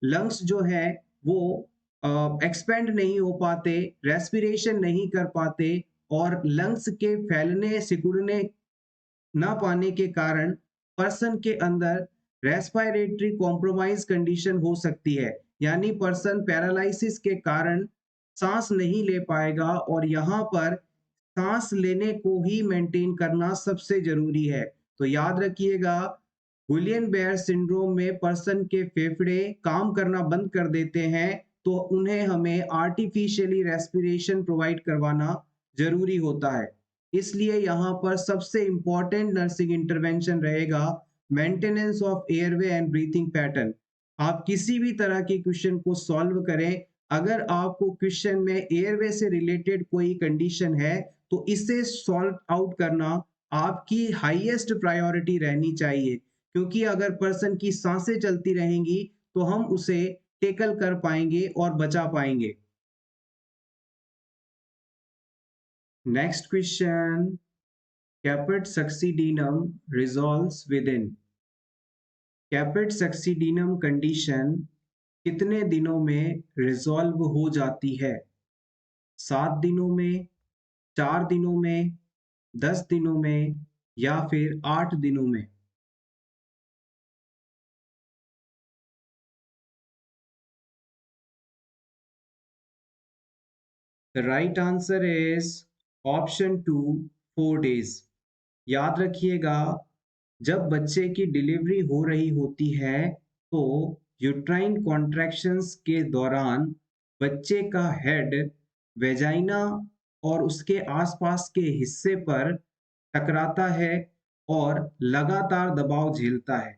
लंग्स जो हैं वो एक्सपेंड नहीं हो पाते, रेस्पिरेशन नहीं कर पाते और लंग्स के फैलने, सिकुड़ने ना पाने के कारण पर्सन के अंदर रेस्पिरेटरी कॉम्प्रोमाइज कंडीशन हो सकती है। यानी पर्सन पैरालिसिस के कारण सांस नहीं ले पाएगा और यहाँ पर सांस लेने को ही मेंटेन करना सबसे जरूरी है। तो याद रखिएगा, गुलियन बेयर सिंड्रोम में पर्सन के फेफड़े काम करना बंद कर देते हैं, तो उन्हें हमें आर्टिफिशियली रेस्पिरेशन प्रोवाइड करवाना जरूरी होता है। इसलिए यहाँ पर सबसे इंपॉर्टेंट नर्सिंग इंटरवेंशन रहेगा maintenance of airway and breathing pattern. आप किसी भी तरह के क्वेश्चन को सॉल्व करें, अगर आपको क्वेश्चन में एयरवे से रिलेटेड कोई कंडीशन है तो इसे सॉल्व आउट करना आपकी हाईएस्ट प्रायोरिटी रहनी चाहिए, क्योंकि अगर पर्सन की सांसें चलती रहेंगी तो हम उसे टेकल कर पाएंगे और बचा पाएंगे। Next question, caput succedaneum resolves within. Caput succedaneum condition कितने दिनों में रिजॉल्व हो जाती है? 7 दिनों में, 4 दिनों में, 10 दिनों में या फिर 8 दिनों में? The right answer is option 2, 4 days. याद रखिएगा, जब बच्चे की डिलीवरी हो रही होती है तो यूट्राइन कॉन्ट्रैक्शंस के दौरान बच्चे का हेड वेजाइना और उसके आसपास के हिस्से पर टकराता है और लगातार दबाव झेलता है।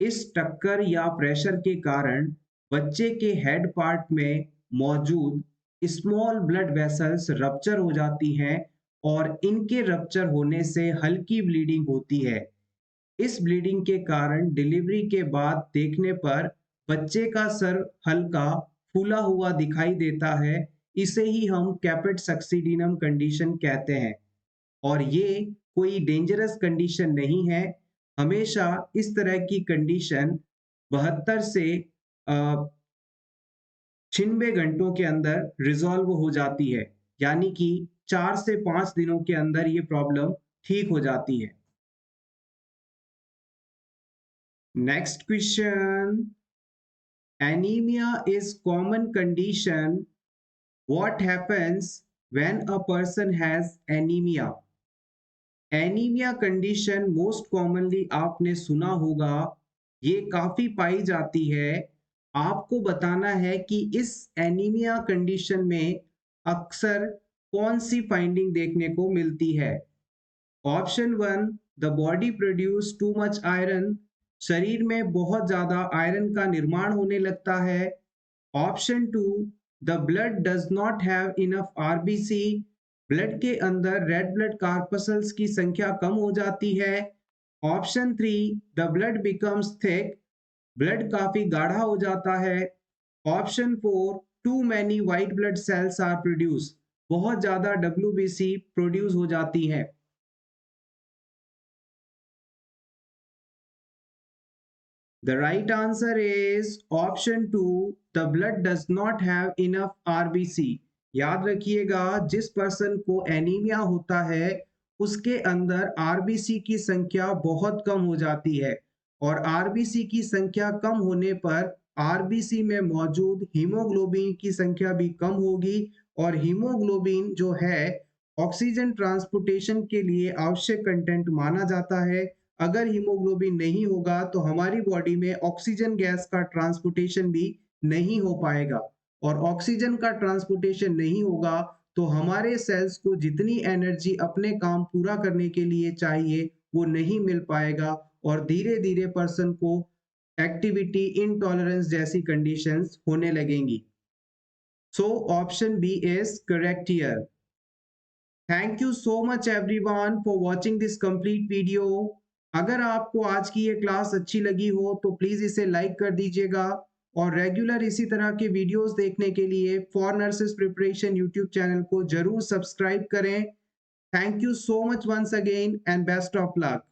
इस टक्कर या प्रेशर के कारण बच्चे के हेड पार्ट में मौजूद स्मॉल ब्लड वेसल्स रप्चर हो जाती हैं और इनके रप्चर होने से हल्की ब्लीडिंग होती है। इस ब्लीडिंग के कारण डिलीवरी के बाद देखने पर बच्चे का सर हल्का फूला हुआ दिखाई देता है। इसे ही हम कैपेट सक्सीडिनम कंडीशन कहते हैं और ये कोई डेंजरस कंडीशन नहीं है। हमेशा इस तरह की कंडीशन 72 से 96 घंटों के अंदर रिजॉल्व हो जाती है, यानी कि 4 से 5 दिनों के अंदर ये प्रॉब्लम ठीक हो जाती है। Next question, anemia is common condition. What happens when a person has anemia? Anaemia condition most commonly आपने सुना होगा, ये काफी पाई जाती है। आपको बताना है कि इस एनीमिया कंडीशन में अक्सर कौन सी फाइंडिंग देखने को मिलती है। Option 1, the body produce too much iron. शरीर में बहुत ज्यादा आयरन का निर्माण होने लगता है। Option 2, the blood does not have enough RBC. Blood के अंदर रेड ब्लड कार्पसल्स की संख्या कम हो जाती है। Option 3, the blood becomes thick. Blood काफी गाढ़ा हो जाता है। Option 4, too many white blood cells are produce. बहुत ज्यादा डब्ल्यूबीसी प्रोड्यूस हो जाती है। The right answer is option 2. The blood does not have enough RBC. याद रखिएगा, जिस पर्सन को एनीमिया होता है उसके अंदर आरबीसी की संख्या बहुत कम हो जाती है और आरबीसी की संख्या कम होने पर आरबीसी में मौजूद हीमोग्लोबिन की संख्या भी कम होगी और हीमोग्लोबिन जो है ऑक्सीजन ट्रांसपोर्टेशन के लिए आवश्यक कंटेंट माना जाता है। अगर हीमोग्लोबिन नहीं होगा तो हमारी बॉडी में ऑक्सीजन गैस का ट्रांसपोर्टेशन भी नहीं हो पाएगा और ऑक्सीजन का ट्रांसपोर्टेशन नहीं होगा तो हमारे सेल्स को जितनी एनर्जी अपने काम पूरा करने के लिए चाहिए वो नहीं मिल पाएगा और धीरे धीरे पर्सन को एक्टिविटी इनटॉलरेंस जैसी कंडीशंस होने लगेंगी। So option B is correct here. Thank you so much everyone for watching this complete video. अगर आपको आज की ये क्लास अच्छी लगी हो तो प्लीज इसे लाइक कर दीजिएगा और रेगुलर इसी तरह के वीडियोस देखने के लिए for nurses preparation YouTube channel को जरूर सब्सक्राइब करें। Thank you so much once again and best of luck.